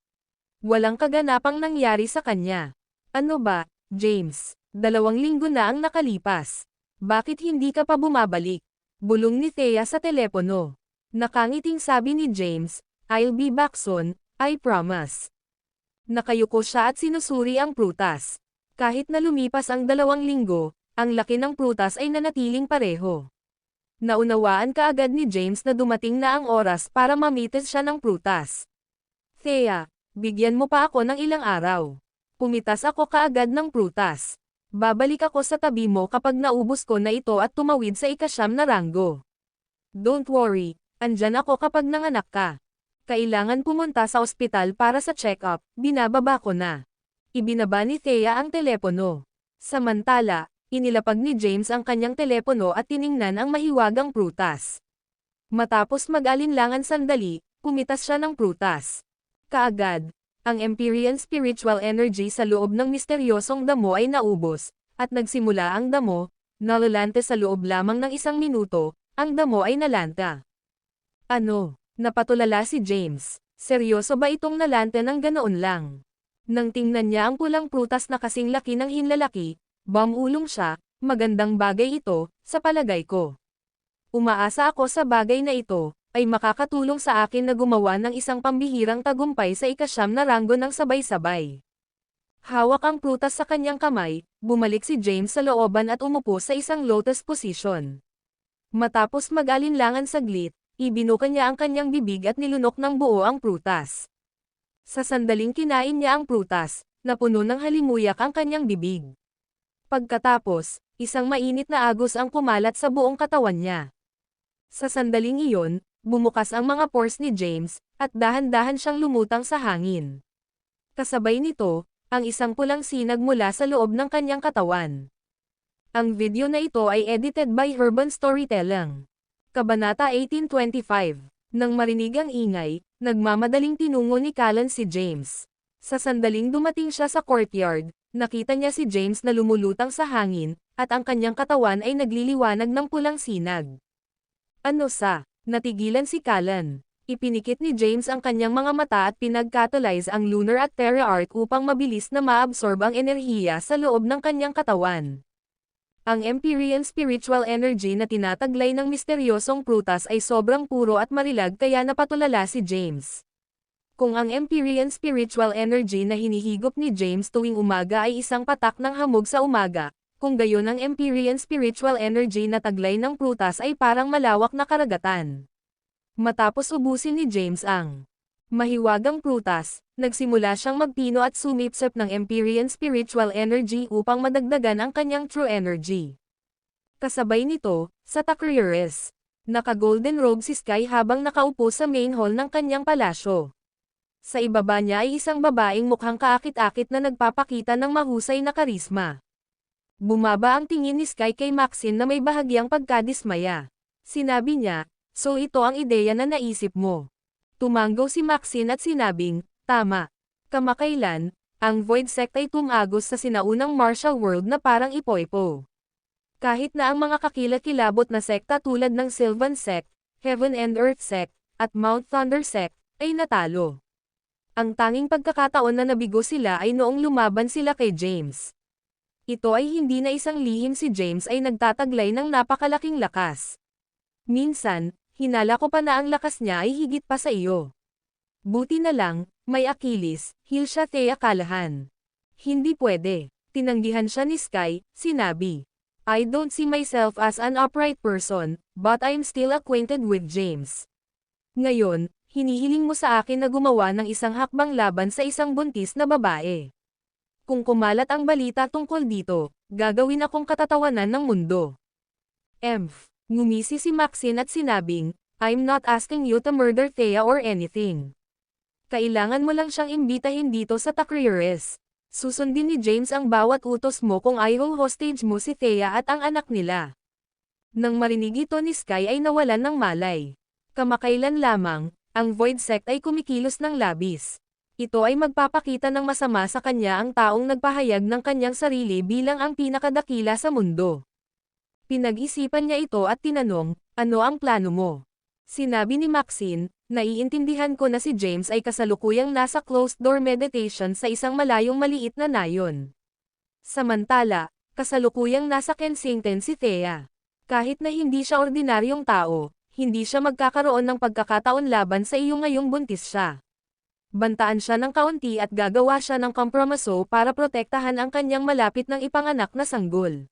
B: Walang kaganapang nangyari sa kanya. Ano ba, James? 2 linggo na ang nakalipas. Bakit hindi ka pa bumabalik? Bulong ni Thea sa telepono. Nakangiting sabi ni James, I'll be back soon, I promise. Nakayuko siya at sinusuri ang prutas. Kahit na lumipas ang 2 linggo, ang laki ng prutas ay nanatiling pareho. Naunawaan kaagad ni James na dumating na ang oras para mamitis siya ng prutas. Thea, bigyan mo pa ako ng ilang araw. Pumitas ako kaagad ng prutas. Babalik ako sa tabi mo kapag naubos ko na ito at tumawid sa 9 na ranggo. Don't worry, andyan ako kapag nanganak ka. Kailangan pumunta sa ospital para sa check-up, binababa ko na. Ibinaba ni Thea ang telepono. Samantala, inilapag ni James ang kanyang telepono at tiningnan ang mahiwagang prutas. Matapos mag-alinlangan sandali, pumitas siya ng prutas. Kaagad, ang Empyrean spiritual energy sa loob ng misteryosong damo ay naubos, at nagsimula ang damo, nalalante sa loob lamang ng 1 minuto, ang damo ay nalanta. Ano? Napatulala si James. Seryoso ba itong nalante ng ganoon lang? Nang tingnan niya ang pulang prutas na kasing laki ng hinlalaki, bamulong siya, magandang bagay ito, sa palagay ko. Umaasa ako sa bagay na ito, ay makakatulong sa akin na gumawa ng isang pambihirang tagumpay sa 9 na ranggo ng sabay-sabay. Hawak ang prutas sa kanyang kamay, bumalik si James sa looban at umupo sa isang lotus position. Matapos mag-alinlangan saglit, ibinuka niya ang kanyang bibig at nilunok ng buo ang prutas. Sa sandaling kinain niya ang prutas, napuno ng halimuyak ang kanyang bibig. Pagkatapos, isang mainit na agos ang kumalat sa buong katawan niya. Sa sandaling iyon, bumukas ang mga pores ni James, at dahan-dahan siyang lumutang sa hangin. Kasabay nito, ang isang pulang sinag mula sa loob ng kanyang katawan. Ang video na ito ay edited by Urban Storytelling. Kabanata 1825. Nang marinig ang ingay, nagmamadaling tinungo ni Callan si James. Sa sandaling dumating siya sa courtyard, nakita niya si James na lumulutang sa hangin, at ang kanyang katawan ay nagliliwanag ng pulang sinag. Ano sa? Natigilan si Callan. Ipinikit ni James ang kanyang mga mata at pinag-catalyze ang lunar at terra arc upang mabilis na maabsorb ang enerhiya sa loob ng kanyang katawan. Ang Empyrean spiritual energy na tinataglay ng misteryosong prutas ay sobrang puro at marilag kaya napatulala si James. Kung ang Empyrean spiritual energy na hinihigop ni James tuwing umaga ay isang patak ng hamog sa umaga, kung gayon ang Empyrean spiritual energy na taglay ng prutas ay parang malawak na karagatan. Matapos ubusin ni James ang mahiwagang prutas, nagsimula siyang magpino at sumipsip ng Empyrean spiritual energy upang madagdagan ang kanyang true energy. Kasabay nito, sa Takriores, naka-golden robe si Sky habang nakaupo sa main hall ng kanyang palasyo. Sa ibaba niya ay isang babaeng mukhang kaakit-akit na nagpapakita ng mahusay na karisma. Bumaba ang tingin ni Sky kay Maxine na may bahagyang pagkadismaya. Sinabi niya, "So ito ang ideya na naisip mo." Tumanggaw si Maxine at sinabing, "Tama. Kamakailan, ang Void Sect ay tumagos sa sinaunang martial world na parang ipoipo. Kahit na ang mga kakilakilabot na sekta tulad ng Sylvan Sect, Heaven and Earth Sect, at Mount Thunder Sect, ay natalo. Ang tanging pagkakataon na nabigo sila ay noong lumaban sila kay James. Ito ay hindi na isang lihim si James ay nagtataglay ng napakalaking lakas. Minsan, hinala ko pa na ang lakas niya ay higit pa sa iyo. Buti na lang, may Achilles, heel siya Thea Callahan. Hindi pwede. Tinanggihan siya ni Sky, sinabi. I don't see myself as an upright person, but I'm still acquainted with James. Ngayon, hinihiling mo sa akin na gumawa ng isang hakbang laban sa isang buntis na babae. Kung kumalat ang balita tungkol dito, gagawin akong katatawanan ng mundo. Ngumisi si Maxine at sinabing, I'm not asking you to murder Thea or anything. Kailangan mo lang siyang imbitahin dito sa Takriores. Susundin ni James ang bawat utos mo kung i-hold hostage mo si Thea at ang anak nila. Nang marinig ito ni Sky ay nawalan ng malay. Kamakailan lamang, ang Void Sect ay kumikilos ng labis. Ito ay magpapakita ng masama sa kanya ang taong nagpahayag ng kanyang sarili bilang ang pinakadakila sa mundo. Pinag-isipan niya ito at tinanong, ano ang plano mo? Sinabi ni Maxine, naiintindihan ko na si James ay kasalukuyang nasa closed-door meditation sa isang malayong maliit na nayon. Samantala, kasalukuyang nasa Kensington si Thea. Kahit na hindi siya ordinaryong tao, hindi siya magkakaroon ng pagkakataon laban sa iyo ngayong buntis siya. Bantaan siya ng kaunti at gagawa siya ng kompromiso para protektahan ang kanyang malapit ng ipanganak na sanggol.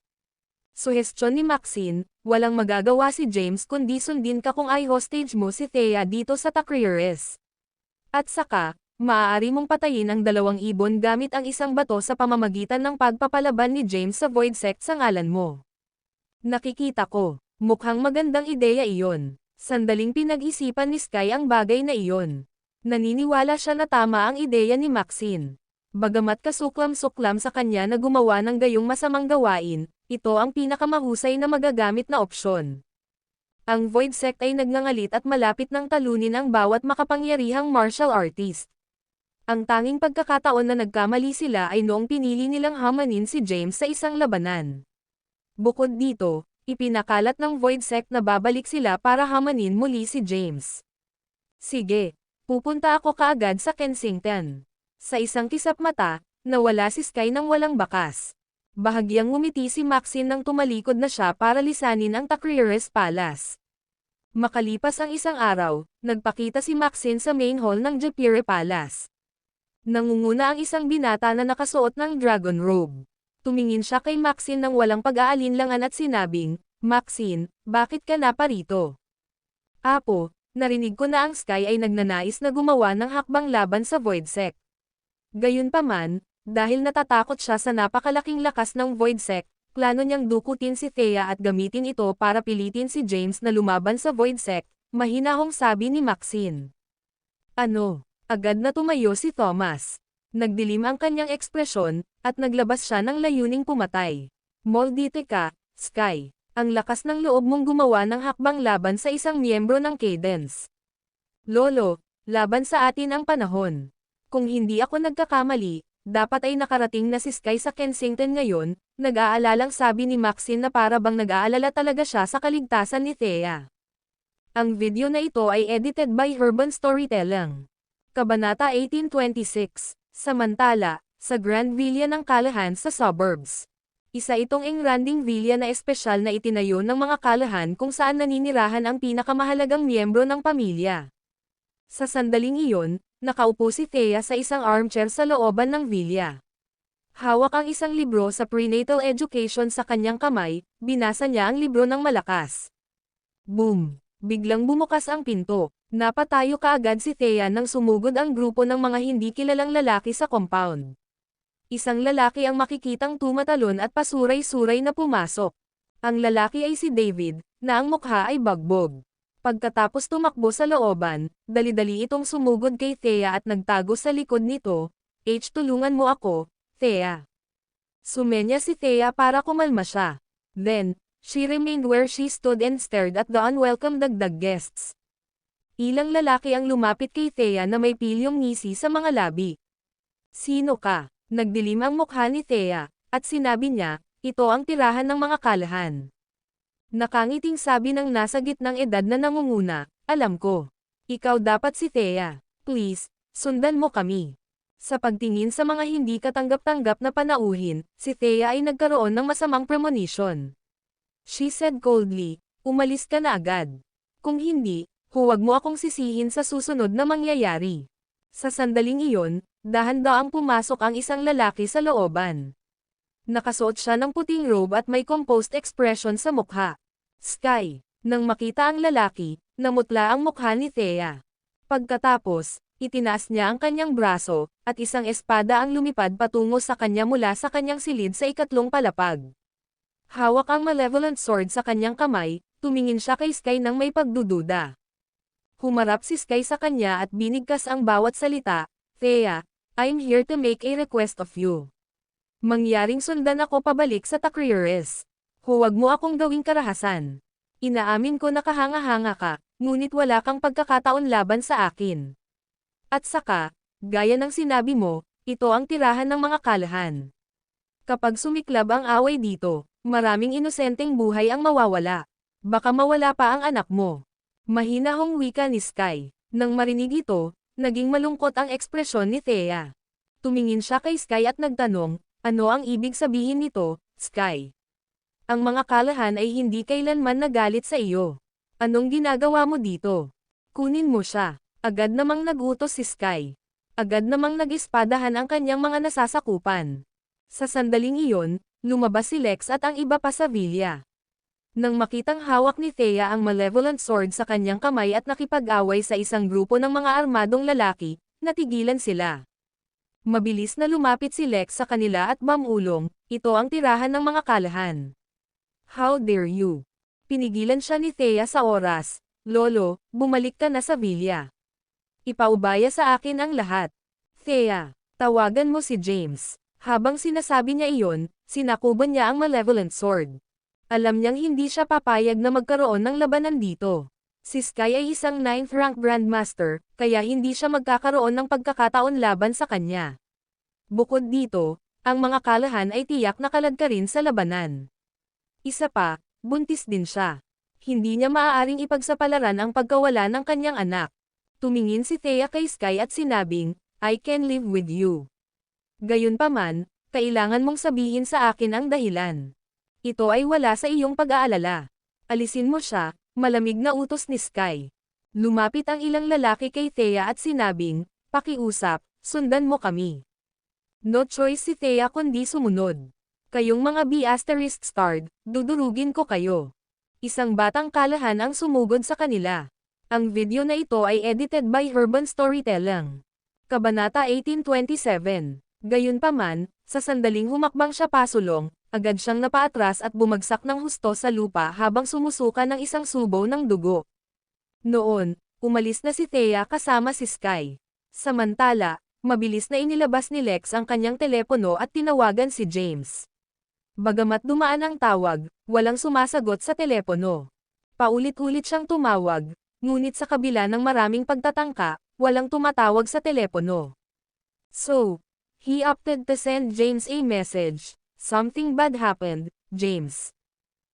B: Suhestyon ni Maxine, walang magagawa si James kundi sundin ka kung i-hostage mo si Thea dito sa Takriores. At saka, maaari mong patayin ang 2 ibon gamit ang isang bato sa pamamagitan ng pagpapalaban ni James sa Void Sect sa ngalan mo. Nakikita ko. Mukhang magandang ideya iyon. Sandaling pinag-isipan ni Sky ang bagay na iyon. Naniniwala siya na tama ang ideya ni Maxine. Bagamat kasuklam-suklam sa kanya na gumawa ng gayong masamang gawain, ito ang pinakamahusay na magagamit na opsyon. Ang Void Sect ay nagngangalit at malapit ng talunin ang bawat makapangyarihang martial artist. Ang tanging pagkakataon na nagkamali sila ay noong pinili nilang hamanin si James sa isang labanan. Bukod dito, ipinakalat ng Void Sect na babalik sila para hamanin muli si James. Sige, pupunta ako kaagad sa Kensington. Sa isang kisap mata, nawala si Sky nang walang bakas. Bahagyang ngumiti si Maxine nang tumalikod na siya para lisanin ang Takriores Palace. Makalipas ang isang araw, nagpakita si Maxine sa main hall ng Japire Palace. Nangunguna ang isang binata na nakasuot ng dragon robe. Tumingin siya kay Maxine nang walang pag-aalinlangan at sinabing, Maxine, bakit ka na parito? Apo, narinig ko na ang Sky ay nagnanais na gumawa ng hakbang laban sa Void Sect. Gayunpaman, dahil natatakot siya sa napakalaking lakas ng Void Sect, plano niyang dukutin si Thea at gamitin ito para pilitin si James na lumaban sa Void Sect, mahinahong sabi ni Maxine. Ano? Agad na tumayo si Thomas. Nagdilim ang kanyang ekspresyon, at naglabas siya ng layuning pumatay. Moldite ka, Sky. Ang lakas ng loob mong gumawa ng hakbang laban sa isang miyembro ng Cadence. Lolo, laban sa atin ang panahon. Kung hindi ako nagkakamali, dapat ay nakarating na si Sky sa Kensington ngayon, nag-aalalang sabi ni Maxine na para bang nag-aalala talaga siya sa kaligtasan ni Thea. Ang video na ito ay edited by Urban Storytelling. Kabanata 1826. Samantala, sa Grand Villa ng Callahan sa suburbs. Isa itong engranding villa na espesyal na itinayo ng mga Callahan kung saan naninirahan ang pinakamahalagang miyembro ng pamilya. Sa sandaling iyon, nakaupo si Thea sa isang armchair sa looban ng villa. Hawak ang isang libro sa prenatal education sa kanyang kamay, binasa niya ang libro ng malakas. Boom! Biglang bumukas ang pinto. Napatayo kaagad si Thea nang sumugod ang grupo ng mga hindi kilalang lalaki sa compound. Isang lalaki ang makikitang tumatalon at pasuray-suray na pumasok. Ang lalaki ay si David, na ang mukha ay bagbog. Pagkatapos tumakbo sa looban, dali-dali itong sumugod kay Thea at nagtago sa likod nito. Tulungan mo ako, Thea. Sumenya si Thea para kumalma siya. Then, she remained where she stood and stared at the unwelcome dagdag guests. Ilang lalaki ang lumapit kay Thea na may pilyong ngisi sa mga labi. Sino ka? Nagdilim ang mukha ni Thea, at sinabi niya, ito ang tirahan ng mga Callahan. Nakangiting sabi ng nasa gitnang edad na nangunguna, alam ko. Ikaw dapat si Thea. Please, sundan mo kami. Sa pagtingin sa mga hindi katanggap-tanggap na panauhin, si Thea ay nagkaroon ng masamang premonition. She said coldly, umalis ka na agad. Kung hindi, huwag mo akong sisihin sa susunod na mangyayari. Sa sandaling iyon, dahan-daang pumasok ang isang lalaki sa looban. Nakasuot siya ng puting robe at may composed expression sa mukha. Sky. Nang makita ang lalaki, namutla ang mukha ni Thea. Pagkatapos, itinaas niya ang kanyang braso, at isang espada ang lumipad patungo sa kanya mula sa kanyang silid sa ikatlong palapag. Hawak ang malevolent sword sa kanyang kamay, tumingin siya kay Sky nang may pagdududa. Humarap si Sky sa kanya at binigkas ang bawat salita, Thea, I'm here to make a request of you. Mangyaring sundan ako pabalik sa Tacrieres. Huwag mo akong gawing karahasan. Inaamin ko na kahanga-hanga ka, ngunit wala kang pagkakataon laban sa akin. At saka, gaya ng sinabi mo, ito ang tirahan ng mga Callahan. Kapag sumiklab ang away dito, maraming inosenteng buhay ang mawawala. Baka mawala pa ang anak mo. Mahinahong wika ni Sky. Nang marinig ito, naging malungkot ang ekspresyon ni Thea. Tumingin siya kay Sky at nagtanong, ano ang ibig sabihin nito, Sky? Ang mga Callahan ay hindi kailanman nagalit sa iyo. Anong ginagawa mo dito? Kunin mo siya. Agad namang nagutos si Sky. Agad namang nag-espadahan ang kanyang mga nasasakupan. Sa sandaling iyon, lumabas si Lex at ang iba pa sa villa. Nang makitang hawak ni Thea ang malevolent sword sa kanyang kamay at nakipag-away sa isang grupo ng mga armadong lalaki, natigilan sila. Mabilis na lumapit si Lex sa kanila at mamulong, ito ang tirahan ng mga Callahan. How dare you? Pinigilan siya ni Thea sa oras, Lolo, bumalik ka na sa villa. Ipaubaya sa akin ang lahat. Thea, tawagan mo si James. Habang sinasabi niya iyon, sinakuban niya ang malevolent sword. Alam niyang hindi siya papayag na magkaroon ng labanan dito. Si Sky ay isang 9th rank Grandmaster, kaya hindi siya magkakaroon ng pagkakataon laban sa kanya. Bukod dito, ang mga Callahan ay tiyak na kaladkarin sa labanan. Isa pa, buntis din siya. Hindi niya maaaring ipagsapalaran ang pagkawala ng kanyang anak. Tumingin si Thea kay Sky at sinabing, I can live with you. Gayunpaman, kailangan mong sabihin sa akin ang dahilan. Ito ay wala sa iyong pag-aalala. Alisin mo siya, malamig na utos ni Sky. Lumapit ang ilang lalaki kay Thea at sinabing, pakiusap, sundan mo kami. No choice si Thea kundi sumunod. Kayong mga B*****, dudurugin ko kayo. Isang batang Callahan ang sumugod sa kanila. Ang video na ito ay edited by Urban Storytelling. Kabanata 1827. Gayunpaman, sa sandaling humakbang siya pasulong, agad siyang napaatras at bumagsak ng husto sa lupa habang sumusuka ng isang subo ng dugo. Noon, umalis na si Thea kasama si Sky. Samantala, mabilis na inilabas ni Lex ang kanyang telepono at tinawagan si James. Bagamat dumaan ang tawag, walang sumasagot sa telepono. Paulit-ulit siyang tumawag, ngunit sa kabila ng maraming pagtatangka, walang tumatawag sa telepono. So, he opted to send James a message. Something bad happened, James.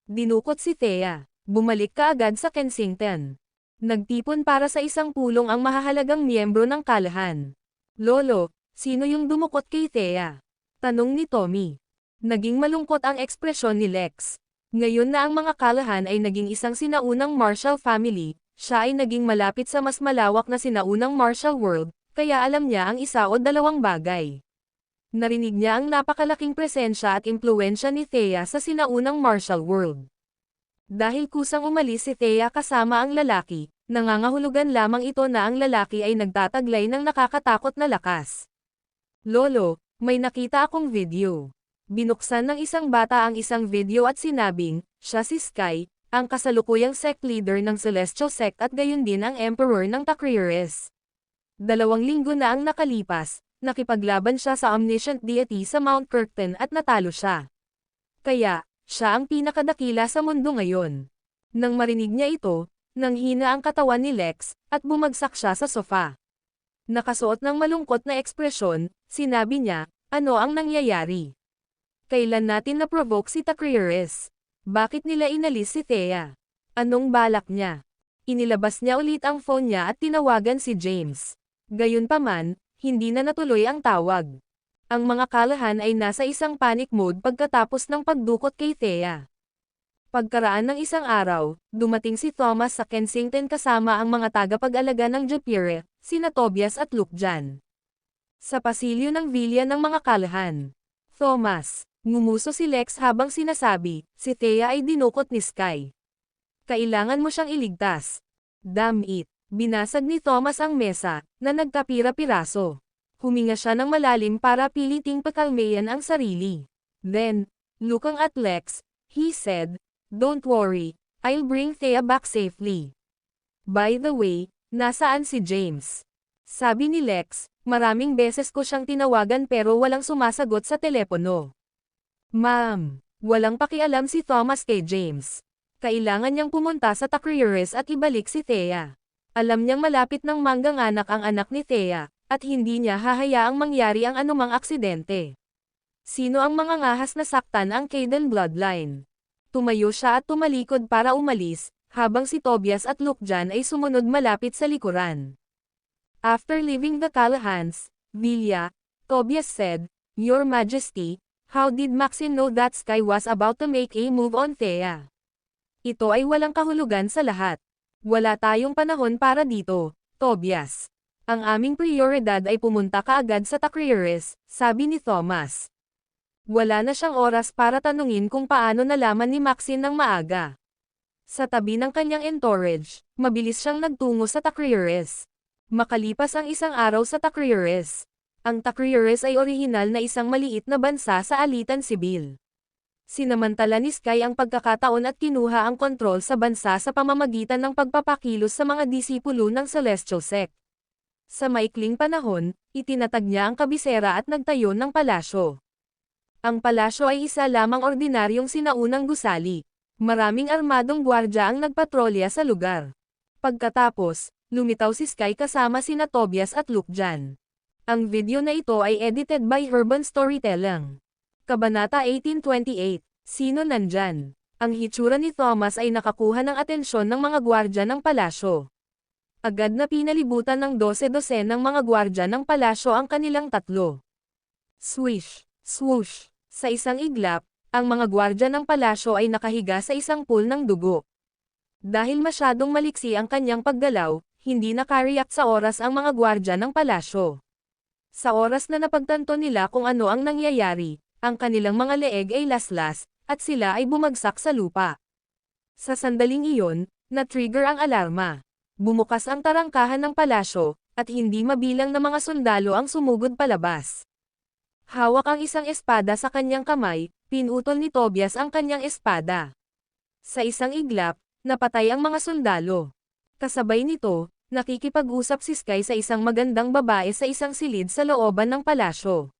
B: Dinukot si Thea. Bumalik ka agad sa Kensington. Nagtipon para sa isang pulong ang mahahalagang miyembro ng Callahan. Lolo, sino yung dumukot kay Thea? Tanong ni Tommy. Naging malungkot ang ekspresyon ni Lex. Ngayon na ang mga Callahan ay naging isang sinaunang Marshall family, siya ay naging malapit sa mas malawak na sinaunang Marshall world, kaya alam niya ang isa o dalawang bagay. Narinig niya ang napakalaking presensya at impluwensya ni Thea sa sinaunang Marshall world. Dahil kusang umalis si Thea kasama ang lalaki, nangangahulugan lamang ito na ang lalaki ay nagtataglay ng nakakatakot na lakas. Lolo, may nakita akong video. Binuksan ng isang bata ang isang video at sinabing, siya si Sky, ang kasalukuyang sect leader ng Celestial Sect at gayon din ang Emperor ng Takriores. 2 linggo na ang nakalipas, nakipaglaban siya sa omniscient deity sa Mount Kirkton at natalo siya. Kaya, siya ang pinakadakila sa mundo ngayon. Nang marinig niya ito, nanghina ang katawan ni Lex, at bumagsak siya sa sofa. Nakasuot ng malungkot na ekspresyon, sinabi niya, ano ang nangyayari? Kailan natin na-provoke si Takriores? Bakit nila inalis si Thea? Anong balak niya? Inilabas niya ulit ang phone niya at tinawagan si James. Gayunpaman, hindi na natuloy ang tawag. Ang mga Callahan ay nasa isang panic mode pagkatapos ng pagdukot kay Thea. Pagkaraan ng isang araw, dumating si Thomas sa Kensington kasama ang mga tagapag-alaga ng Japire, sina Tobias at Lukjan. Sa pasilyo ng villa ng mga Callahan. Thomas, ngumuso si Lex habang sinasabi, si Thea ay dinukot ni Sky. Kailangan mo siyang iligtas. Damn it. Binasag ni Thomas ang mesa, na nagkapira-piraso. Huminga siya ng malalim para piliting pakalmayan ang sarili. Then, looking at Lex, he said, don't worry, I'll bring Thea back safely. By the way, nasaan si James? Sabi ni Lex, maraming beses ko siyang tinawagan pero walang sumasagot sa telepono. Ma'am, walang pakialam si Thomas kay James. Kailangan niyang pumunta sa Takriores at ibalik si Thea. Alam niyang malapit ng mangganganak ang anak ni Thea, at hindi niya hahayaang mangyari ang anumang aksidente. Sino ang mga ngahas na saktan ang Kayden bloodline? Tumayo siya at tumalikod para umalis, habang si Tobias at Lukjan ay sumunod malapit sa likuran. After leaving the Callahans, Villa, Tobias said, Your Majesty, how did Maxine know that Sky was about to make a move on Thea? Ito ay walang kahulugan sa lahat. Wala tayong panahon para dito, Tobias. Ang aming prioridad ay pumunta kaagad sa Takriores, sabi ni Thomas. Wala na siyang oras para tanungin kung paano nalaman ni Maxine ng maaga. Sa tabi ng kanyang entourage, mabilis siyang nagtungo sa Takriores. Makalipas ang isang araw sa Takriores. Ang Takriores ay orihinal na isang maliit na bansa sa alitan sibil. Sinamantala ni Sky ang pagkakataon at kinuha ang kontrol sa bansa sa pamamagitan ng pagpapakilos sa mga disipulo ng Celestial Sect. Sa maikling panahon, itinatag niya ang kabisera at nagtayo ng palasyo. Ang palasyo ay isa lamang ordinaryong sinaunang gusali. Maraming armadong gwardya ang nagpatrolya sa lugar. Pagkatapos, lumitaw si Sky kasama sina Tobias at Lukjan. Ang video na ito ay edited by Urban Storytelling. Kabanata 1828, Sino nandyan? Ang hitsura ni Thomas ay nakakuha ng atensyon ng mga gwardya ng palasyo. Agad na pinalibutan ng 12 ng mga gwardya ng palasyo ang kanilang tatlo. Swish, swoosh, sa isang iglap, ang mga gwardya ng palasyo ay nakahiga sa isang pool ng dugo. Dahil masyadong maliksi ang kanyang paggalaw, hindi nakareact sa oras ang mga gwardya ng palasyo. Sa oras na napagtanto nila kung ano ang nangyayari, ang kanilang mga leeg ay laslas, at sila ay bumagsak sa lupa. Sa sandaling iyon, na-trigger ang alarma. Bumukas ang tarangkahan ng palasyo, at hindi mabilang na mga sundalo ang sumugod palabas. Hawak ang isang espada sa kanyang kamay, pinutol ni Tobias ang kanyang espada. Sa isang iglap, napatay ang mga sundalo. Kasabay nito, nakikipag-usap si Sky sa isang magandang babae sa isang silid sa looban ng palasyo.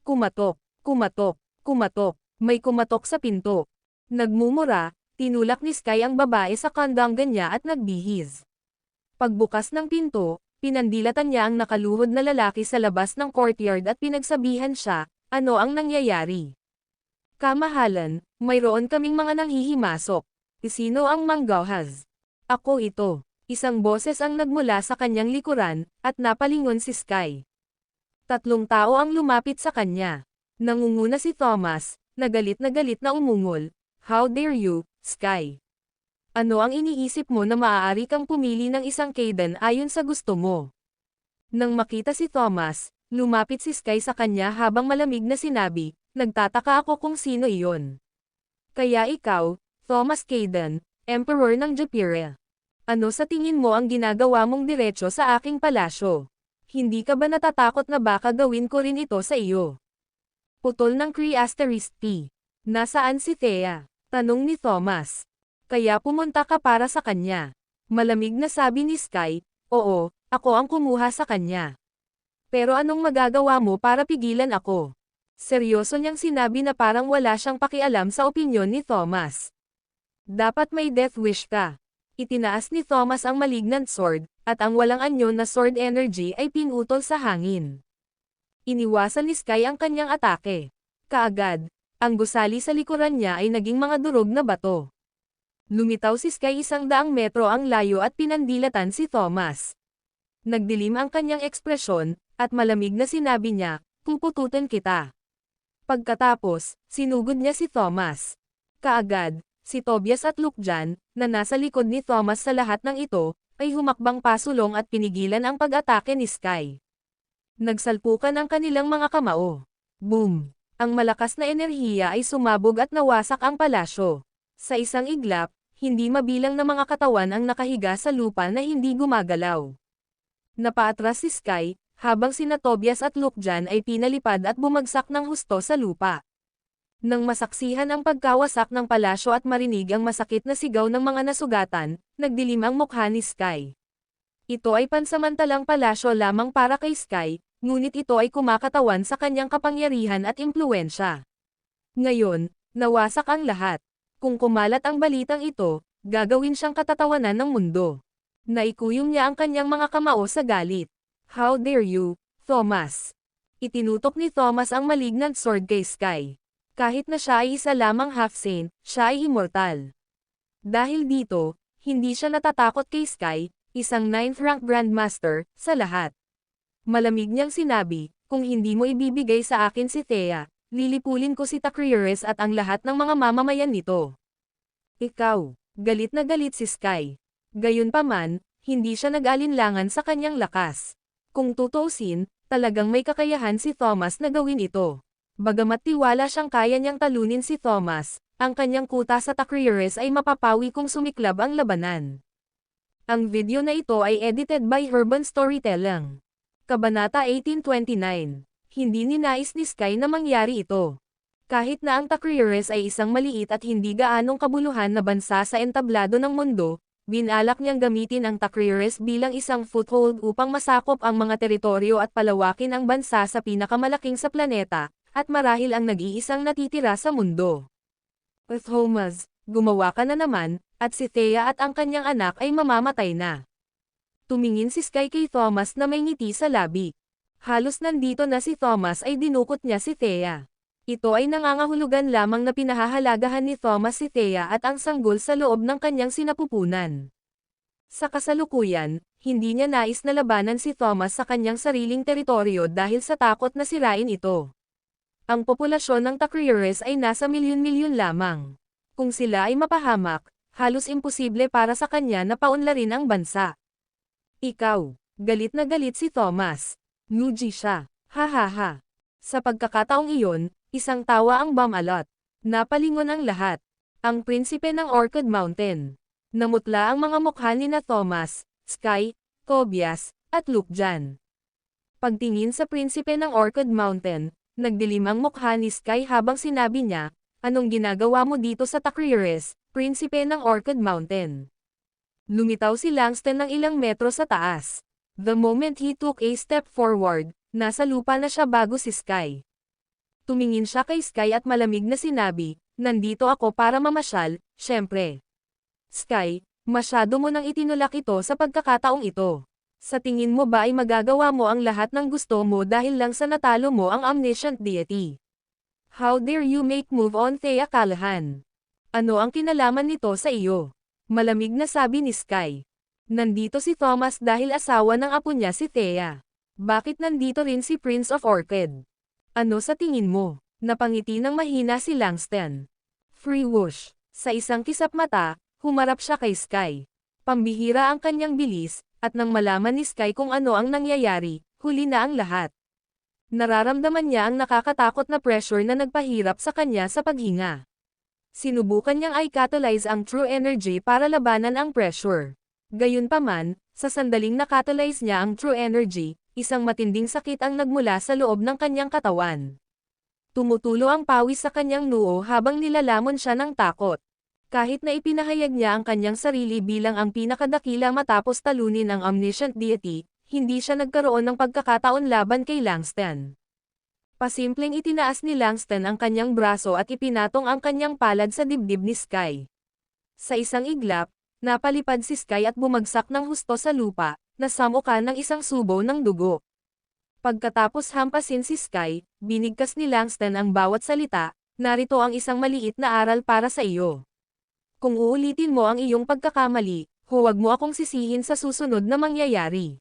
B: Kumatok. Kumatok, kumatok, may kumatok sa pinto. Nagmumura, tinulak ni Sky ang babae sa kandanggan niya at nagbihis. Pagbukas ng pinto, Pinandilatan niya ang nakaluhod na lalaki sa labas ng courtyard at pinagsabihan siya, ano ang nangyayari? Kamahalan, mayroon kaming mga nanghihimasok. Sino ang manggahas? Ako ito. Isang boses ang nagmula sa kanyang likuran, at napalingon si Sky. 3 tao ang lumapit sa kanya. Nangunguna si Thomas, na galit na umungol. How dare you, Sky? Ano ang iniisip mo na maaari kang pumili ng isang kaidan ayon sa gusto mo? Nang makita si Thomas, lumapit si Sky sa kanya habang malamig na sinabi, nagtataka ako kung sino iyon. Kaya ikaw, Thomas Kaidan, Emperor ng Japira. Ano sa tingin mo ang ginagawa mong diretso sa aking palasyo? Hindi ka ba natatakot na baka gawin ko rin ito sa iyo? Putol ng Kree *T. Nasaan si Thea? Tanong ni Thomas. Kaya pumunta ka para sa kanya. Malamig na sabi ni Sky, oo, ako ang kumuha sa kanya. Pero anong magagawa mo para pigilan ako? Seryoso niyang sinabi na parang wala siyang pakialam sa opinyon ni Thomas. Dapat may death wish ka. Itinaas ni Thomas ang malignant sword, at ang walang anyo na sword energy ay pinutol sa hangin. Iniwasan ni Sky ang kanyang atake. Kaagad, ang gusali sa likuran niya ay naging mga durog na bato. Lumitaw si Sky 100 metro ang layo at pinandilatan si Thomas. Nagdilim ang kanyang ekspresyon, at malamig na sinabi niya, pupututin kita. Pagkatapos, sinugod niya si Thomas. Kaagad, si Tobias at Lukjan, na nasa likod ni Thomas sa lahat ng ito, ay humakbang pasulong at pinigilan ang pag-atake ni Sky. Nagsalpukan ang kanilang mga kamao. Boom! Ang malakas na enerhiya ay sumabog at nawasak ang palasyo. Sa isang iglap, hindi mabilang na mga katawan ang nakahiga sa lupa na hindi gumagalaw. Napaatras si Sky, habang sina Tobias at Lukjan ay pinalipad at bumagsak ng husto sa lupa. Nang masaksihan ang pagkawasak ng palasyo at marinig ang masakit na sigaw ng mga nasugatan, nagdilim ang mukha ni Sky. Ito ay pansamantalang palasyo lamang para kay Sky, ngunit ito ay kumakatawan sa kanyang kapangyarihan at impluwensya. Ngayon, nawasak ang lahat. Kung kumalat ang balitang ito, gagawin siyang katatawanan ng mundo. Naikuyong niya ang kanyang mga kamao sa galit. How dare you, Thomas? Itinutok ni Thomas ang malignant sword kay Sky. Kahit na siya ay isa lamang half-saint, siya ay immortal. Dahil dito, hindi siya natatakot kay Sky, isang 9th rank Grandmaster, sa lahat. Malamig niyang sinabi, kung hindi mo ibibigay sa akin si Thea, lilipulin ko si Takriores at ang lahat ng mga mamamayan nito. Ikaw, galit na galit si Sky. Gayunpaman, hindi siya nag-alinlangan sa kanyang lakas. Kung tutuusin, talagang may kakayahan si Thomas na gawin ito. Bagamat tiwala siyang kaya niyang talunin si Thomas, ang kanyang kuta sa Takriores ay mapapawi kung sumiklab ang labanan. Ang video na ito ay edited by Urban Storytelling. Kabanata 1829. Hindi ninais ni Sky na mangyari ito. Kahit na ang Takriores ay isang maliit at hindi gaanong kabuluhan na bansa sa entablado ng mundo, binalak niyang gamitin ang Takriores bilang isang foothold upang masakop ang mga teritoryo at palawakin ang bansa sa pinakamalaking sa planeta, at marahil ang nag-iisang natitira sa mundo. Thomas, gumawa ka na naman, at si Thea at ang kanyang anak ay mamamatay na. Tumingin si Sky kay Thomas na may ngiti sa labi. Halos nandito na si Thomas ay dinukot niya si Thea. Ito ay nangangahulugan lamang na pinahahalagahan ni Thomas si Thea at ang sanggol sa loob ng kanyang sinapupunan. Sa kasalukuyan, hindi niya nais na labanan si Thomas sa kanyang sariling teritoryo dahil sa takot na sirain ito. Ang populasyon ng Takriores ay nasa milyon-milyon lamang. Kung sila ay mapahamak, halos imposible para sa kanya na paunlarin ang bansa. Ikaw, galit na galit si Thomas. Nuji siya. Ha ha ha. Sa pagkakataong iyon, isang tawa ang bumalot. Napalingon ang lahat. Ang prinsipe ng Orchid Mountain. Namutla ang mga mukha ni na Thomas, Sky, Tobias, at Lukjan. Pagtingin sa prinsipe ng Orchid Mountain, nagdilim ang mukha ni Sky habang sinabi niya, anong ginagawa mo dito sa Takriores, prinsipe ng Orchid Mountain? Lumitaw si Langston ng ilang metro sa taas. The moment he took a step forward, nasa lupa na siya bago si Sky. Tumingin siya kay Sky at malamig na sinabi, nandito ako para mamasyal, syempre. Sky, masyado mo nang itinulak ito sa pagkakataong ito. Sa tingin mo ba ay magagawa mo ang lahat ng gusto mo dahil lang sa natalo mo ang omniscient deity? How dare you make move on Thea Callahan? Ano ang kinalaman nito sa iyo? Malamig na sabi ni Sky. Nandito si Thomas dahil asawa ng apo niya si Thea. Bakit nandito rin si Prince of Orchid? Ano sa tingin mo? Napangiti ng mahina si Langston. Free whoosh. Sa isang kisap mata, humarap siya kay Sky. Pambihira ang kanyang bilis, at nang malaman ni Sky kung ano ang nangyayari, huli na ang lahat. Nararamdaman niya ang nakakatakot na pressure na nagpahirap sa kanya sa paghinga. Sinubukan niyang i-catalyze ang true energy para labanan ang pressure. Gayunpaman, sa sandaling na-catalyze niya ang true energy, isang matinding sakit ang nagmula sa loob ng kanyang katawan. Tumutulo ang pawis sa kanyang noo habang nilalamon siya ng takot. Kahit na ipinahayag niya ang kanyang sarili bilang ang pinakadakila matapos talunin ang omniscient deity, hindi siya nagkaroon ng pagkakataon laban kay Langston. Pasimpleng itinaas ni Langston ang kanyang braso at ipinatong ang kanyang palad sa dibdib ni Sky. Sa isang iglap, napalipad si Sky at bumagsak ng husto sa lupa, nasamukan ng isang subo ng dugo. Pagkatapos hampasin si Sky, binigkas ni Langston ang bawat salita, narito ang isang maliit na aral para sa iyo. Kung uulitin mo ang iyong pagkakamali, huwag mo akong sisihin sa susunod na mangyayari.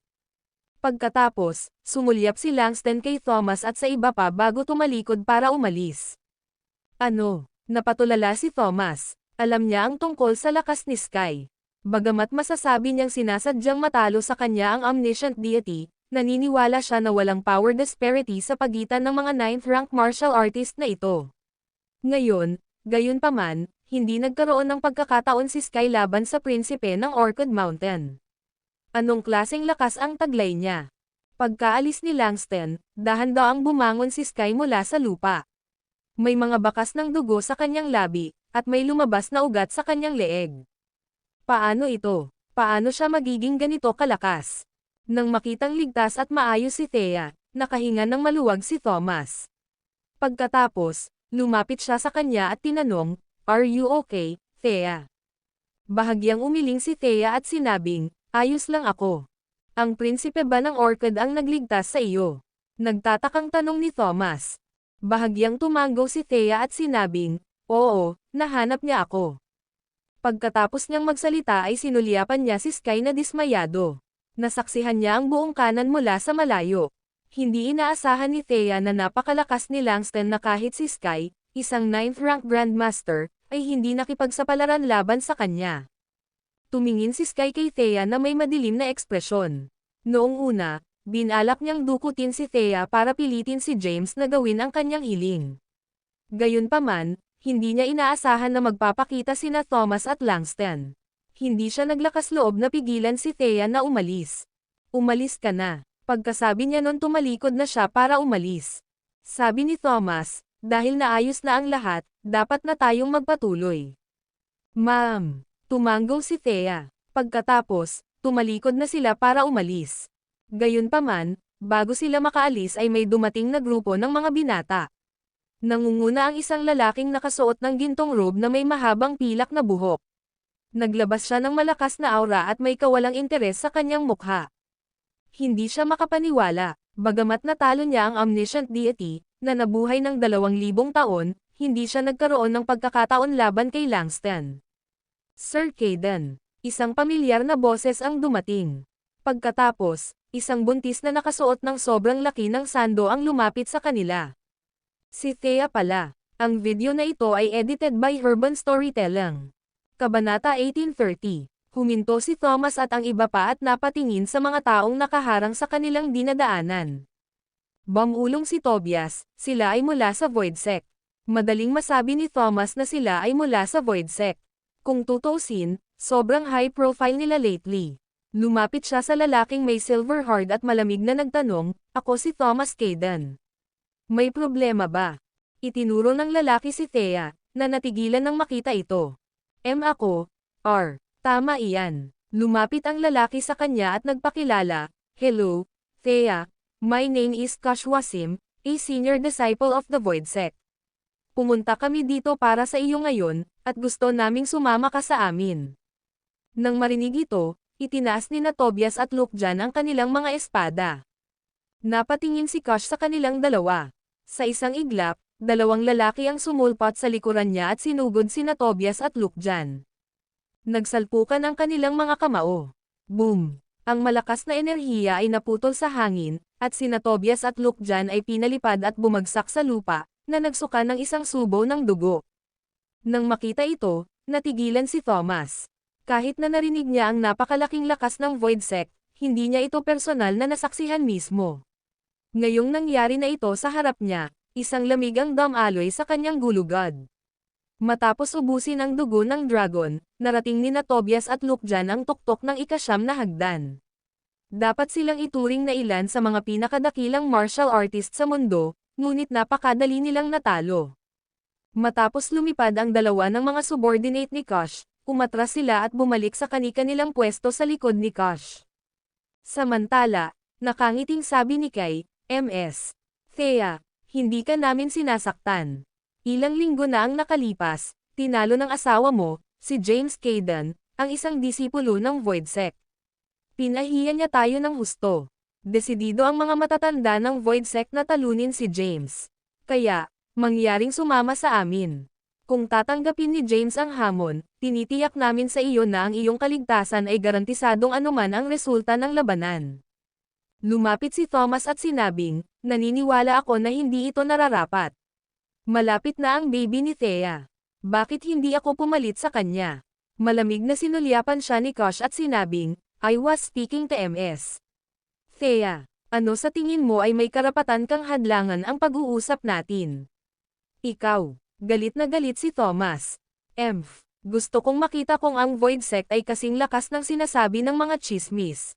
B: Pagkatapos, sumulyap si Langston kay Thomas at sa iba pa bago tumalikod para umalis. Ano? Napatulala si Thomas. Alam niya ang tungkol sa lakas ni Sky. Bagamat masasabi niyang sinasadyang matalo sa kanya ang omniscient deity, naniniwala siya na walang power disparity sa pagitan ng mga 9th rank martial artist na ito. Ngayon, gayunpaman, hindi nagkaroon ng pagkakataon si Sky laban sa prinsipe ng Orchid Mountain. Anong klaseng lakas ang taglay niya? Pagkaalis ni Langston, dahan-daang bumangon si Sky mula sa lupa. May mga bakas ng dugo sa kanyang labi, at may lumabas na ugat sa kanyang leeg. Paano ito? Paano siya magiging ganito kalakas? Nang makitang ligtas at maayos si Thea, nakahinga ng maluwag si Thomas. Pagkatapos, lumapit siya sa kanya at tinanong, "Are you okay, Thea?" Bahagyang umiling si Thea at sinabing, "Ayos lang ako." Ang prinsipe ba ng Orchid ang nagligtas sa iyo? Nagtatakang tanong ni Thomas. Bahagyang tumanggo si Thea at sinabing, "Oo, nahanap niya ako." Pagkatapos niyang magsalita ay sinulyapan niya si Sky na dismayado. Nasaksihan niya ang buong kanan mula sa malayo. Hindi inaasahan ni Thea na napakalakas ni Langston na kahit si Sky, isang 9th rank Grandmaster, ay hindi nakipagsapalaran laban sa kanya. Tumingin si Sky kay Thea na may madilim na ekspresyon. Noong una, binalak niyang dukutin si Thea para pilitin si James na gawin ang kanyang hiling. Gayunpaman, hindi niya inaasahan na magpapakita sina Thomas at Langston. Hindi siya naglakas loob na pigilan si Thea na umalis. "Umalis ka na." Pagkasabi niya nun tumalikod na siya para umalis. Sabi ni Thomas, "Dahil naayos na ang lahat, dapat na tayong magpatuloy." "Ma'am." Tumanggo si Thea. Pagkatapos, tumalikod na sila para umalis. Gayunpaman, bago sila makaalis ay may dumating na grupo ng mga binata. Nangunguna ang isang lalaking nakasuot ng gintong robe na may mahabang pilak na buhok. Naglabas siya ng malakas na aura at may kawalang interes sa kanyang mukha. Hindi siya makapaniwala, bagamat natalo niya ang omniscient deity, na nabuhay ng 2,000 taon, hindi siya nagkaroon ng pagkakataon laban kay Langston. "Sir Caden." Isang pamilyar na boses ang dumating. Pagkatapos, isang buntis na nakasuot ng sobrang laki ng sando ang lumapit sa kanila. Si Thea pala. Ang video na ito ay edited by Urban Storytelling. Kabanata 1830. Huminto si Thomas at ang iba pa at napatingin sa mga taong nakaharang sa kanilang dinadaanan. Bumulong si Tobias, sila ay mula sa Void Sect. Madaling masabi ni Thomas na sila ay mula sa Void Sect. Kung tutuusin, sobrang high profile nila lately. Lumapit siya sa lalaking may silver heart at malamig na nagtanong, "Ako si Thomas Caden. May problema ba?" Itinuro ng lalaki si Thea, na natigilan nang makita ito. Ako, R. Tama iyan." Lumapit ang lalaki sa kanya at nagpakilala, "Hello, Thea. My name is Kash Wasim, a senior disciple of the Void Sect. Pumunta kami dito para sa iyo ngayon, at gusto naming sumama ka sa amin." Nang marinig ito, Itinaas ni na Tobias at Lukjan ang kanilang mga espada. Napatingin si Kosh sa kanilang dalawa. Sa isang iglap, dalawang lalaki ang sumulpot sa likuran niya at sinugod sina Tobias at Lukjan. Nagsalpukan ang kanilang mga kamao. Boom! Ang malakas na enerhiya ay naputol sa hangin, at sina Tobias at Lukjan ay pinalipad at bumagsak sa lupa, na nagsuka ng isang subo ng dugo. Nang makita ito, natigilan si Thomas. Kahit na narinig niya ang napakalaking lakas ng Void Sect, hindi niya ito personal na nasaksihan mismo. Ngayong nangyari na ito sa harap niya, isang lamig ang damaloy sa kanyang gulugod. Matapos ubusin ang dugo ng dragon, narating ni na Tobias at Lukjan ang tuktok ng ikasyam na hagdan. Dapat silang ituring na ilan sa mga pinakadakilang martial artist sa mundo, ngunit napakadali nilang natalo. Matapos lumipad ang dalawa ng mga subordinate ni Kosh, umatras sila at bumalik sa kani-kanilang pwesto sa likod ni Kosh. Samantala, nakangiting sabi ni Kai, MS. Thea, hindi ka namin sinasaktan. Ilang linggo na ang nakalipas, tinalo ng asawa mo, si James Kayden, ang isang disipulo ng Void Sect. Pinahiya niya tayo ng husto. Desidido ang mga matatanda ng Void Sect na talunin si James. Kaya, mangyaring sumama sa amin. Kung tatanggapin ni James ang hamon, tinitiyak namin sa iyo na ang iyong kaligtasan ay garantisadong anuman ang resulta ng labanan. Lumapit si Thomas at sinabing, naniniwala ako na hindi ito nararapat. Malapit na ang baby ni Thea. Bakit hindi ako pumalit sa kanya? Malamig na sinulyapan siya ni Kosh at sinabing, I was speaking to MS. Thea, ano sa tingin mo ay may karapatan kang hadlangan ang pag-uusap natin? Ikaw, galit na galit si Thomas. Gusto kong makita kung ang Void Sect ay kasing lakas ng sinasabi ng mga chismis.